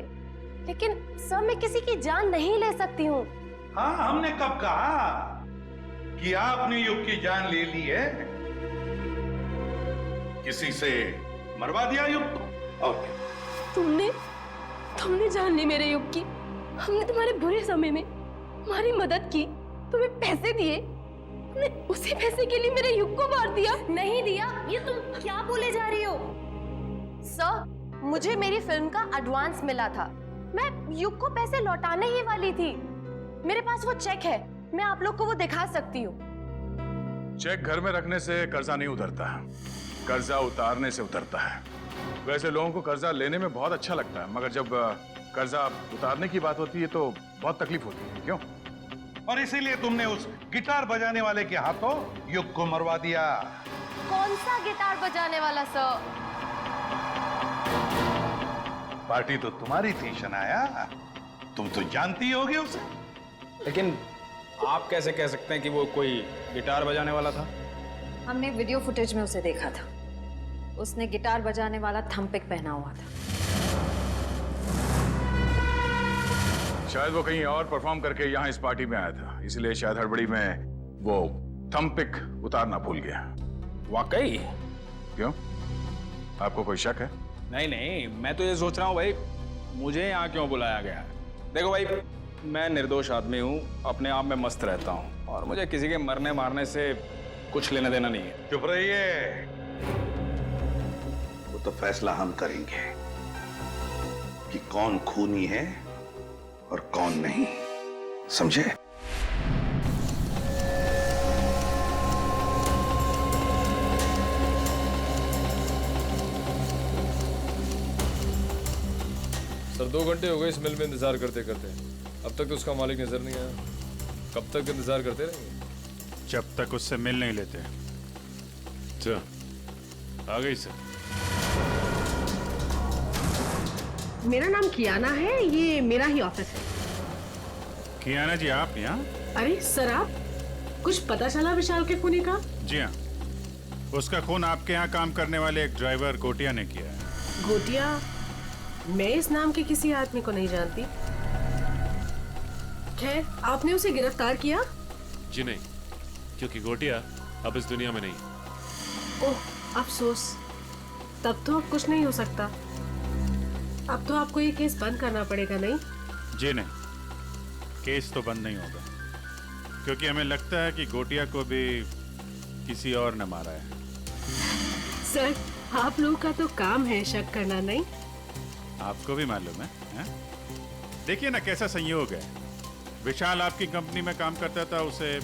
लेकिन सर मैं किसी की जान नहीं ले सकती हूँ। हाँ, हमने कब कहा कि आपने युग की जान ले ली है? किसी से मरवा दिया युग को। और तुमने जान ली मेरे युग की। हमने तुम्हारे बुरे समय में तुम्हारी मदद की, तुम्हें पैसे दिए, तुमने उसी पैसे के लिए मेरे युग को मार दिया। नहीं दिया, ये तुम क्या बोले जा रही हो? सर, मुझे मेरी फिल्म का एडवांस मिला था, मैं युग को पैसे लौटाने ही वाली थी। मेरे पास वो चेक है, मैं आप लोग को वो दिखा सकती हूँ। चेक घर में रखने से कर्जा नहीं उतरता, कर्जा उतारने से उतरता है। वैसे लोगों को कर्जा लेने में बहुत अच्छा लगता है, मगर जब कर्जा उतारने की बात होती है तो बहुत तकलीफ होती है। क्यों? और इसीलिए तुमने उस गिटार बजाने वाले के हाथों युग को मरवा दिया। कौन सा गिटार बजाने वाला सर? पार्टी तो तुम्हारी थी शनाया, तुम तो जानती होगी उसे। लेकिन आप कैसे कह सकते हैं कि वो कोई गिटार बजाने वाला था? हमने वीडियो फुटेज में उसे देखा था, उसने गिटार बजाने वाला थंपिक पहना हुआ था। शायद वो कहीं और परफॉर्म करके यहाँ इस पार्टी में आया था, इसलिए शायद हड़बड़ी में वो थंपिक उतारना भूल गया। वाकई? क्यों, आपको कोई शक है? नहीं, मैं तो ये सोच रहा हूँ भाई, मुझे यहाँ क्यों बुलाया गया है? देखो भाई, मैं निर्दोष आदमी हूँ, अपने आप में मस्त रहता हूँ और मुझे किसी के मरने मारने से कुछ लेना देना नहीं है। चुप रहिए, वो तो फैसला हम करेंगे कि कौन खूनी है और कौन नहीं, समझे? सर 2 घंटे हो गए इस मिल में इंतजार करते करते, अब तक तो उसका मालिक नजर नहीं आया। कब तक इंतजार करते रहेंगे? जब तक उससे मिल नहीं लेते। अच्छा, आ गई सर। मेरा नाम कियाना है, ये मेरा ही ऑफिस है। कियाना जी, आप यहाँ? अरे सर, आप कुछ पता चला विशाल के खूनी का? जी हाँ, उसका खून आपके यहाँ काम करने वाले एक ड्राइवर गोटिया ने किया है। गोटिया? मैं इस नाम के किसी आदमी को नहीं जानती। खैर, आपने उसे गिरफ्तार किया? जी नहीं, क्योंकि गोटिया अब इस दुनिया में नहीं। ओह, अफसोस। तब तो अब कुछ नहीं हो सकता। अब तो आपको ये केस बंद करना पड़ेगा, नहीं? जी नहीं, केस तो बंद नहीं होगा, क्योंकि हमें लगता है कि गोटिया को भी किसी और ने मारा है। सर, आप लोगों का तो काम है शक करना, नहीं? आपको भी मालूम है? देखिए ना कैसा संयोग है। विशाल आपकी कंपनी में काम करता था, उसे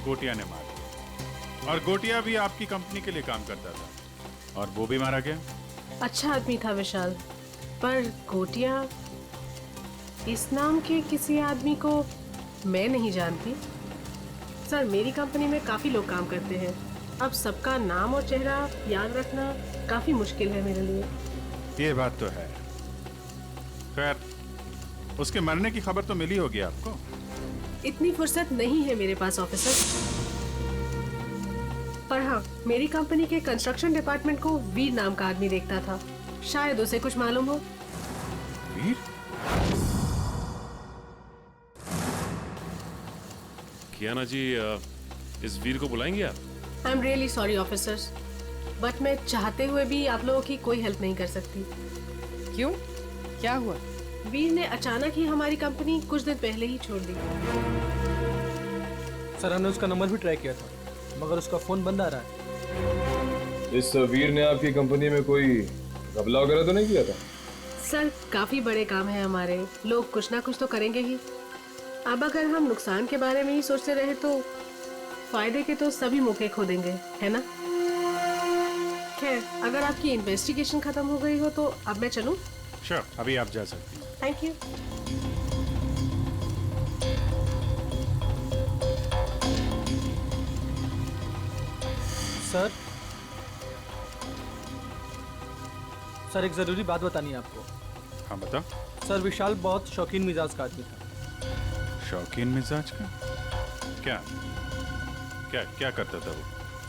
गोटिया ने मारा, और गोटिया भी आपकी कंपनी के लिए काम करता था और वो भी मारा गया। अच्छा आदमी था विशाल, पर गोटिया इस नाम के किसी आदमी को मैं नहीं जानती। सर, मेरी कंपनी में काफी लोग काम करते हैं, अब सबका नाम और चेहरा याद रखना काफी मुश्किल है मेरे लिए। ये बात तो है। खैर, उसके मरने की खबर तो मिली होगी आपको। इतनी फुर्सत नहीं है मेरे पास ऑफिसर, पर हाँ, मेरी कंपनी के कंस्ट्रक्शन डिपार्टमेंट को वीर नाम का आदमी देखता था, शायद उसे कुछ मालूम हो। वीर? कियाना जी, इस वीर को बुलाएंगे आप? I am really sorry officers, but मैं चाहते हुए भी आप लोगों की कोई हेल्प नहीं कर सकती। क्यों? क्या हुआ? वीर ने अचानक ही हमारी कंपनी कुछ दिन पहले ही छोड़ दी। सर, हमने उसका नंबर भी ट्राई किया था, मगर उसका फोन बंद आ रहा है। इस वीर ने आपकी कंपनी में कोई घपला वगैरह तो नहीं किया था? सर, काफी बड़े काम है हमारे, लोग कुछ ना कुछ तो करेंगे ही। अब अगर हम नुकसान के बारे में ही सोचते रहे तो फायदे के तो सभी मौके खो देंगे, है ना? खैर, अगर आपकी इन्वेस्टिगेशन खत्म हो गई हो तो अब मैं चलूं? श्योर, अभी आप जा सकती हैं। Thank you. सर, एक जरूरी बात बतानी है आपको। हाँ, बताओ। सर, विशाल बहुत शौकीन मिजाज का आदमी था। शौकीन मिजाज का? क्या क्या क्या करता था वो?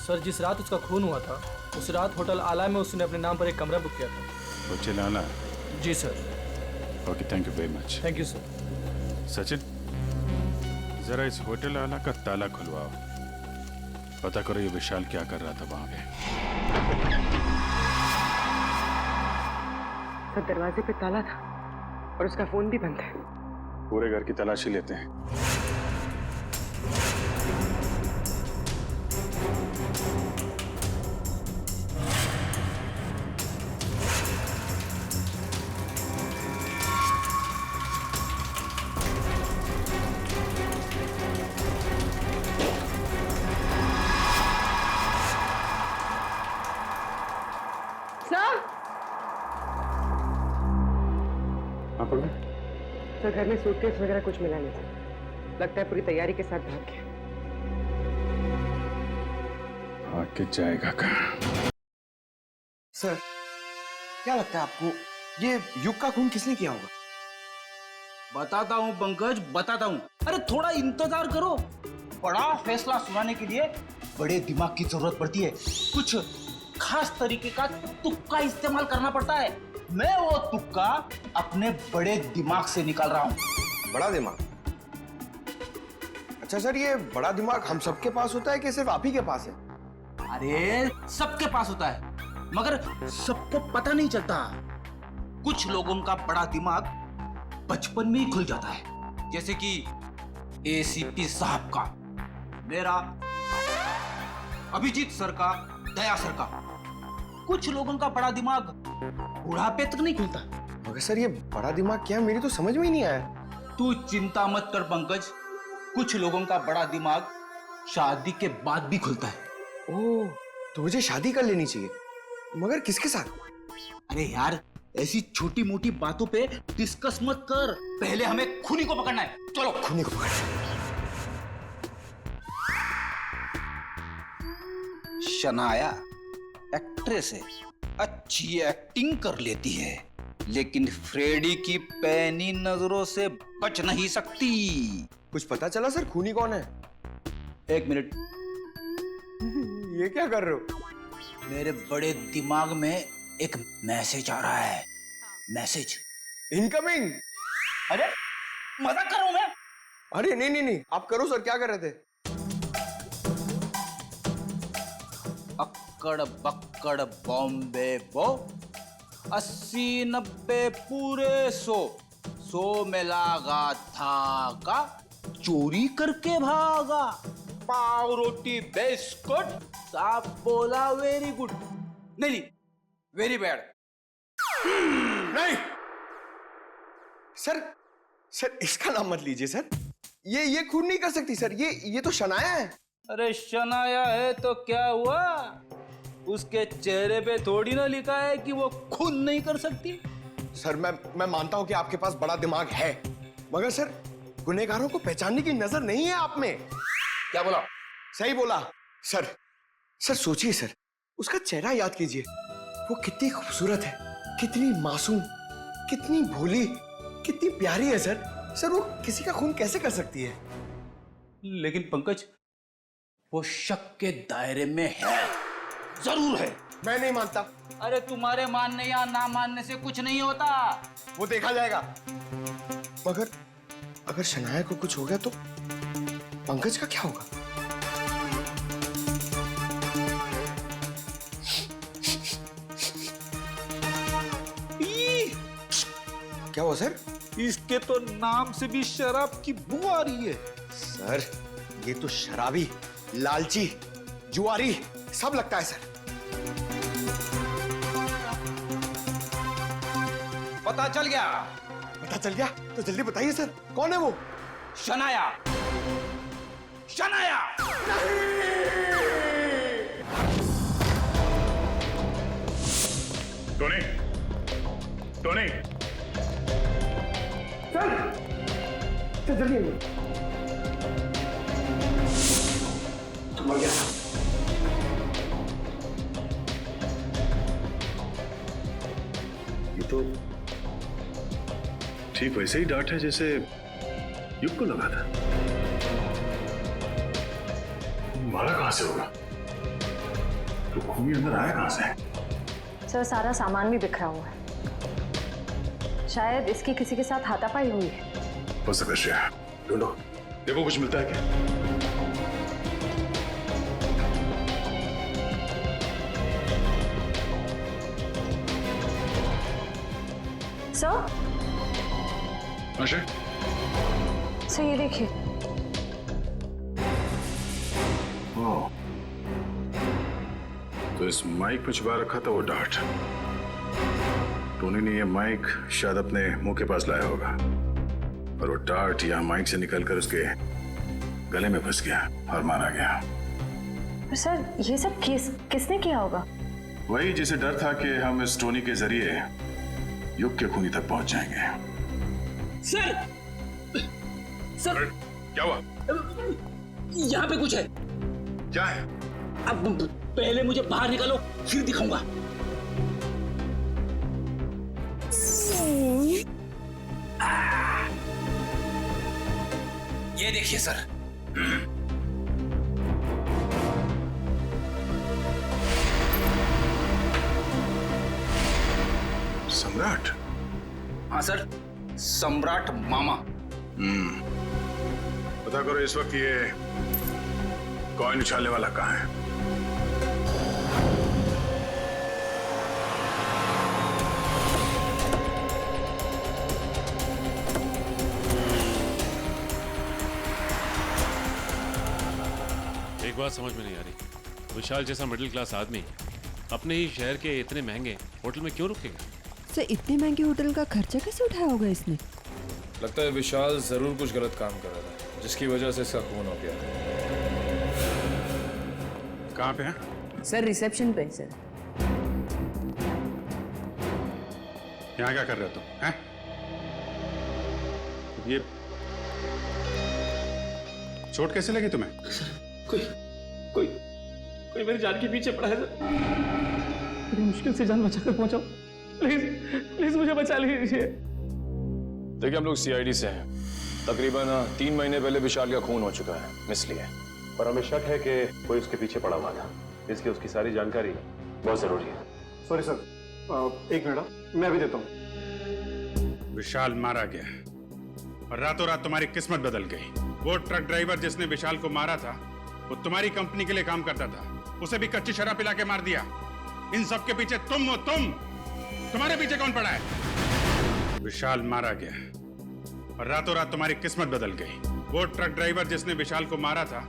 सर, जिस रात उसका खून हुआ था, उस रात होटल आला में उसने अपने नाम पर एक कमरा बुक किया था। होटल आला? जी sir. Okay, thank you very much. Thank you sir. Sachin, जरा इस होटल आला का ताला खुलवाओ, पता करो ये विशाल क्या कर रहा था वहां पे। सर, दरवाजे पे ताला था और उसका फोन भी बंद है। पूरे घर की तलाशी लेते हैं। सर, घर में सूटकेस वगैरह कुछ मिला नहीं था, लगता है पूरी तैयारी के साथ भाग गया। आके जाएगा कहाँ? सर, क्या लगता है आपको ये युग का खून किसने किया होगा? बताता हूँ पंकज, बताता हूँ। अरे थोड़ा इंतजार करो, बड़ा फैसला सुनाने के लिए बड़े दिमाग की जरूरत पड़ती है, कुछ खास तरीके का तुक्का इस्तेमाल करना पड़ता है। मैं वो तुक्का अपने बड़े दिमाग से निकाल रहा हूँ। बड़ा दिमाग? अच्छा सर, ये बड़ा दिमाग हम सबके पास होता है कि सिर्फ आप ही के पास है? अरे सबके पास होता है, मगर सबको पता नहीं चलता। कुछ लोगों का बड़ा दिमाग बचपन में ही खुल जाता है, जैसे कि एसीपी साहब का, मेरा, अभिजीत सर का, दया सर का। कुछ लोगों का बड़ा दिमाग बुढ़ापे तक नहीं खुलता। मगर सर ये बड़ा दिमाग क्या है, मेरी तो समझ में ही नहीं आया। तू चिंता मत कर पंकज, कुछ लोगों का बड़ा दिमाग शादी के बाद भी खुलता है। ओह, तो मुझे शादी कर लेनी चाहिए, मगर किसके साथ? अरे यार, ऐसी छोटी मोटी बातों पे डिस्कस मत कर, पहले हमें खूनी को पकड़ना है। चलो खूनी को पकड़ना। शनाया एक्ट्रेस है, अच्छी एक्टिंग कर लेती है, लेकिन फ्रेडी की पैनी नजरों से बच नहीं सकती। कुछ पता चला सर खूनी कौन है? एक मिनट। ये क्या कर रहे हो? मेरे बड़े दिमाग में एक मैसेज आ रहा है। Message incoming. अरे मजाक कर रहा हूं मैं। अरे नहीं, आप करो सर, क्या कर रहे थे? अक्कड़ बक्कड़ बॉम्बे बो, 80-90 पूरे 100 में लागा धागा, चोरी करके भागा, पाव रोटी बिस्कुट, साहब बोला वेरी गुड। नहीं, वेरी बैड। नहीं सर इसका नाम मत लीजिए सर, ये खून नहीं कर सकती सर, ये तो शनाया है। अरे शनाया है तो क्या हुआ, उसके चेहरे पे थोड़ी ना लिखा है कि वो खून नहीं कर सकती। सर मैं मानता हूं कि आपके पास बड़ा दिमाग है, मगर सर गुनहगारों को पहचानने की नजर नहीं है आप में। क्या बोला? सही बोला सर। सर सोचिए सर, उसका चेहरा याद कीजिए, वो कितनी खूबसूरत है, कितनी मासूम, कितनी भोली, कितनी प्यारी है सर वो किसी का खून कैसे कर सकती है? लेकिन पंकज, वो शक के दायरे में है, जरूर है। मैं नहीं मानता। अरे तुम्हारे मानने या ना मानने से कुछ नहीं होता, वो देखा जाएगा। मगर अगर शनाया को कुछ हो गया तो पंकज का क्या होगा? क्या हुआ सर? इसके तो नाम से भी शराब की बू आ रही है। सर ये तो शराबी, लालची, जुआरी सब लगता है सर। पता चल गया? पता चल गया तो जल्दी बताइए सर, कौन है वो? शनाया। शनाया टोनी, टोनी, चल जल्दी। तो मर गया। ये तो ठीक वैसे ही डांट है जैसे युग को लगा था। मारा कहां से होगा? तो खूनी अंदर आया कहां से? सर सारा सामान भी बिखरा हुआ है, शायद इसकी किसी के साथ हाथापाई हुई है। हो सकता है, ढूंढो, देखो कुछ मिलता है क्या? सर अशय, सर ये देखिए। ओह, तो इस माइक में छुपा रखा था वो डार्ट। टोनी ने ये माइक शायद अपने मुंह के पास लाया होगा और वो डार्ट यहाँ माइक से निकलकर उसके गले में फंस गया और मारा गया। पर सर ये सब किसने किया होगा? वही जिसे डर था कि हम इस टोनी के जरिए युग के खूनी तक पहुंच जाएंगे। सर क्या हुआ? यहाँ पे कुछ है। क्या है? अब पहले मुझे बाहर निकालो, फिर दिखाऊंगा। ये देखिए सर। सम्राट? हाँ सर, सम्राट मामा। पता करो इस वक्त ये कॉइन उछालने वाला कहाँ है? बात समझ में नहीं आ रही। विशाल जैसा मिडिल क्लास आदमी अपने ही शहर के इतने महंगे होटल में क्यों रुकेगा? सर इतने महंगे होटल का खर्चा कैसे उठाया होगा इसने? लगता है विशाल जरूर कुछ गलत काम कर रहा था, जिसकी वजह से इसका खून हो गया। कहाँ पे है? सर रिसेप्शन पे सर। यहाँ क्या कर रहे हो तुम? हैं? ये चोट कैसे लगी तुम्हें? कोई मेरी जान के पीछे पड़ा है सर। बड़ी मुश्किल से जान बचाकर पहुंचा। प्लीज मुझे बचा लीजिए। देखिए हम लोग सीआईडी से हैं। तकरीबन 3 महीने पहले विशाल का खून हो चुका है, इसलिए। पर हमें शक है कि कोई उसके पीछे पड़ा हुआ था, इसलिए उसकी सारी जानकारी बहुत जरूरी है। सॉरी सर, 1 मिनट मैं अभी देता हूँ। विशाल मारा गया और रातों रात तुम्हारी किस्मत बदल गई। वो ट्रक ड्राइवर जिसने विशाल को मारा था वो तुम्हारी कंपनी के लिए काम करता था, उसे भी कच्ची शराब पिला के मार दिया। इन सब के पीछे तुम हो। तुम्हारे पीछे कौन पड़ा है? विशाल मारा गया और रातों रात तुम्हारी किस्मत बदल गई। वो ट्रक ड्राइवर जिसने विशाल को मारा था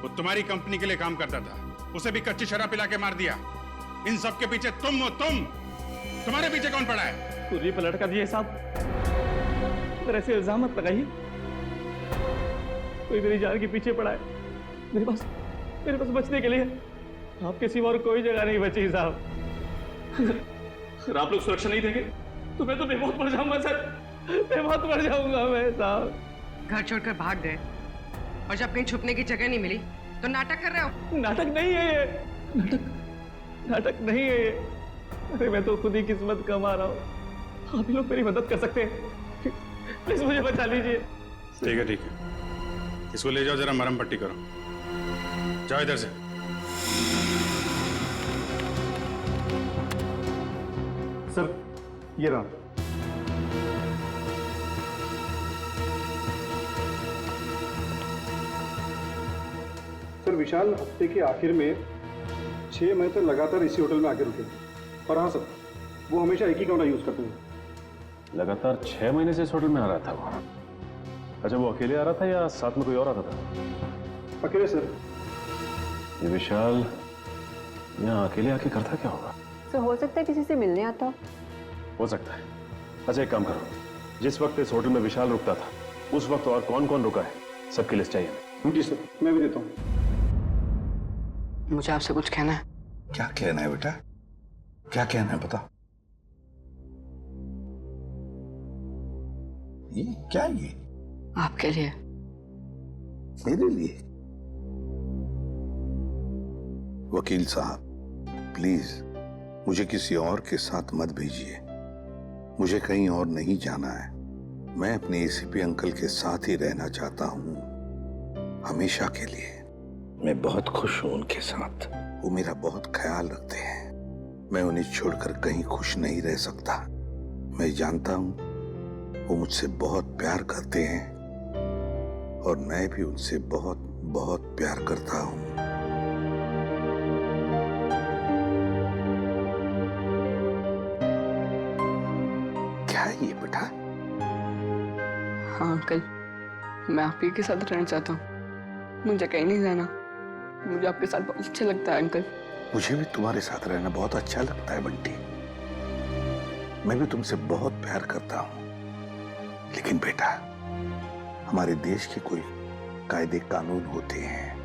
वो तुम्हारी कंपनी के लिए काम करता था, उसे भी कच्ची शराब पिला के मार दिया। इन सब के पीछे तुम हो। तुम्हारे पीछे कौन पड़ा है? पूरी पलट कर दिए साहब, पर ऐसे इल्जाम मत लगाइए। कोई मेरी जान के पीछे पड़ा है। मेरे पास बचने के लिए आपके सिवा और कोई जगह नहीं बची साहब। अगर आप लोग सुरक्षा नहीं देंगे तो मैं तो बेमौत मर जाऊंगा सर। बेमौत मर जाऊंगा मैं साहब। घर छोड़कर भाग गए और जब कहीं छुपने की जगह नहीं मिली तो नाटक कर रहे हो? नाटक नहीं है ये, नाटक नहीं है ये। अरे मैं तो खुद ही किस्मत कमा रहा हूँ। आप लोग मेरी मदद कर सकते हैं, प्लीज मुझे बचा लीजिए। ठीक है इसको ले जाओ, जरा मरहम पट्टी करो। जाओ इधर से। सर ये रहा। सर विशाल हफ्ते के आखिर में 6 महीने तक लगातार इसी होटल में आके रुके। और हाँ सर, वो हमेशा एक ही कमरा यूज करते हैं। लगातार 6 महीने से इस होटल में आ रहा था वो? अच्छा, वो अकेले आ रहा था या साथ में कोई और आता था? अकेले सर। ये विशाल यहाँ अकेले आके करता क्या होगा? तो हो सकता है किसी से मिलने आता हो सकता है। अच्छा एक काम करो, जिस वक्त इस होटल में विशाल रुकता था उस वक्त और कौन कौन रुका है सबकी लिस्ट चाहिए हमें। जी सर, मैं भी देता हूँ। मुझे आपसे कुछ कहना है। क्या कहना है बेटा? क्या कहना है बता। ये क्या? ये आपके लिए। मेरे लिए? वकील साहब प्लीज मुझे किसी और के साथ मत भेजिए। मुझे कहीं और नहीं जाना है। मैं अपने एसीपी अंकल के साथ ही रहना चाहता हूँ, हमेशा के लिए। मैं बहुत खुश हूँ उनके साथ। वो मेरा बहुत ख्याल रखते हैं। मैं उन्हें छोड़कर कहीं खुश नहीं रह सकता। मैं जानता हूँ वो मुझसे बहुत प्यार करते हैं और मैं भी उनसे बहुत बहुत प्यार करता हूँ। क्या है ये बेटा? हाँ अंकल, मैं आप ही के साथ रहना चाहता हूँ। मुझे कहीं नहीं जाना। मुझे आपके साथ बहुत अच्छा लगता है अंकल। मुझे भी तुम्हारे साथ रहना बहुत अच्छा लगता है बंटी। मैं भी तुमसे बहुत प्यार करता हूँ। लेकिन बेटा, हमारे देश के कोई कायदे कानून होते हैं,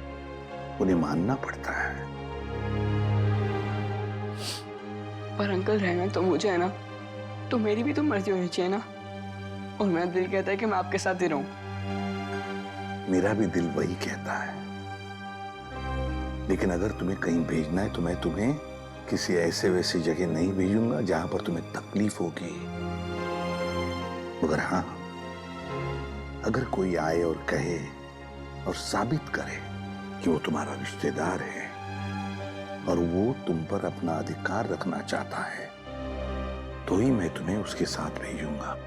उन्हें मानना पड़ता है। पर अंकल रहना तो मुझे है ना, तो मेरी भी तो मर्जी होनी चाहिए ना। और मेरा दिल कहता है कि मैं आपके साथ ही रहूं। मेरा भी दिल वही कहता है। लेकिन अगर तुम्हें कहीं भेजना है तो मैं तुम्हें किसी ऐसे वैसी जगह नहीं भेजूंगा जहां पर तुम्हें तकलीफ होगी। मगर हाँ, अगर कोई आए और कहे और साबित करे कि वो तुम्हारा रिश्तेदार है और वो तुम पर अपना अधिकार रखना चाहता है, तो ही मैं तुम्हें उसके साथ भेजूंगा।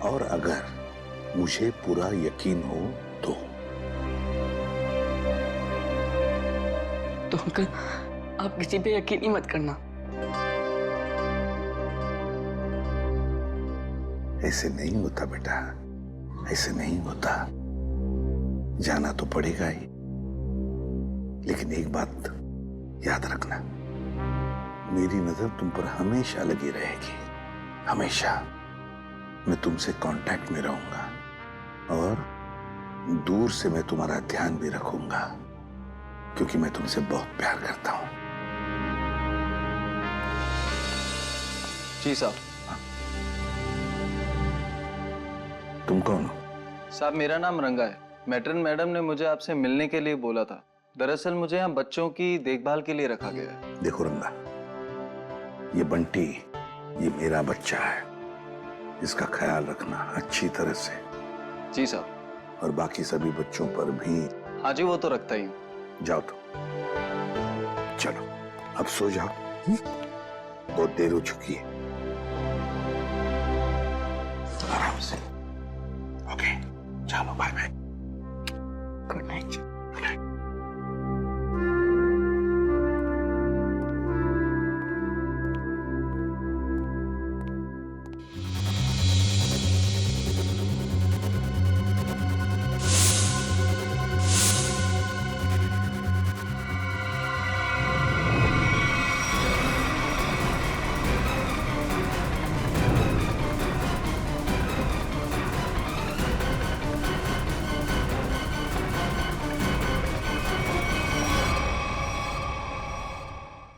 और अगर मुझे पूरा यकीन हो तो अंकल आप किसी पे यकीन ही मत करना। ऐसे नहीं होता बेटा, ऐसे नहीं होता। जाना तो पड़ेगा ही। लेकिन एक बात याद रखना, मेरी नजर तुम पर हमेशा लगी रहेगी, हमेशा। मैं तुमसे कांटेक्ट में रहूंगा और दूर से मैं तुम्हारा ध्यान भी रखूंगा, क्योंकि मैं तुमसे बहुत प्यार करता हूं। जी साहब। तुम कौन हो? साहब मेरा नाम रंगा है। मैट्रन मैडम ने मुझे आपसे मिलने के लिए बोला था। दरअसल मुझे यहाँ बच्चों की देखभाल के लिए रखा गया है। देखो रंगा, ये बंटी, ये मेरा बच्चा है, इसका ख्याल रखना अच्छी तरह से। जी साहब। और बाकी सभी बच्चों पर भी। हाँ जी, वो तो रखता ही हूँ। जाओ तो, चलो अब सो जाओ, बहुत देर हो चुकी है। आराम से। ओके, चलो बाय बाय।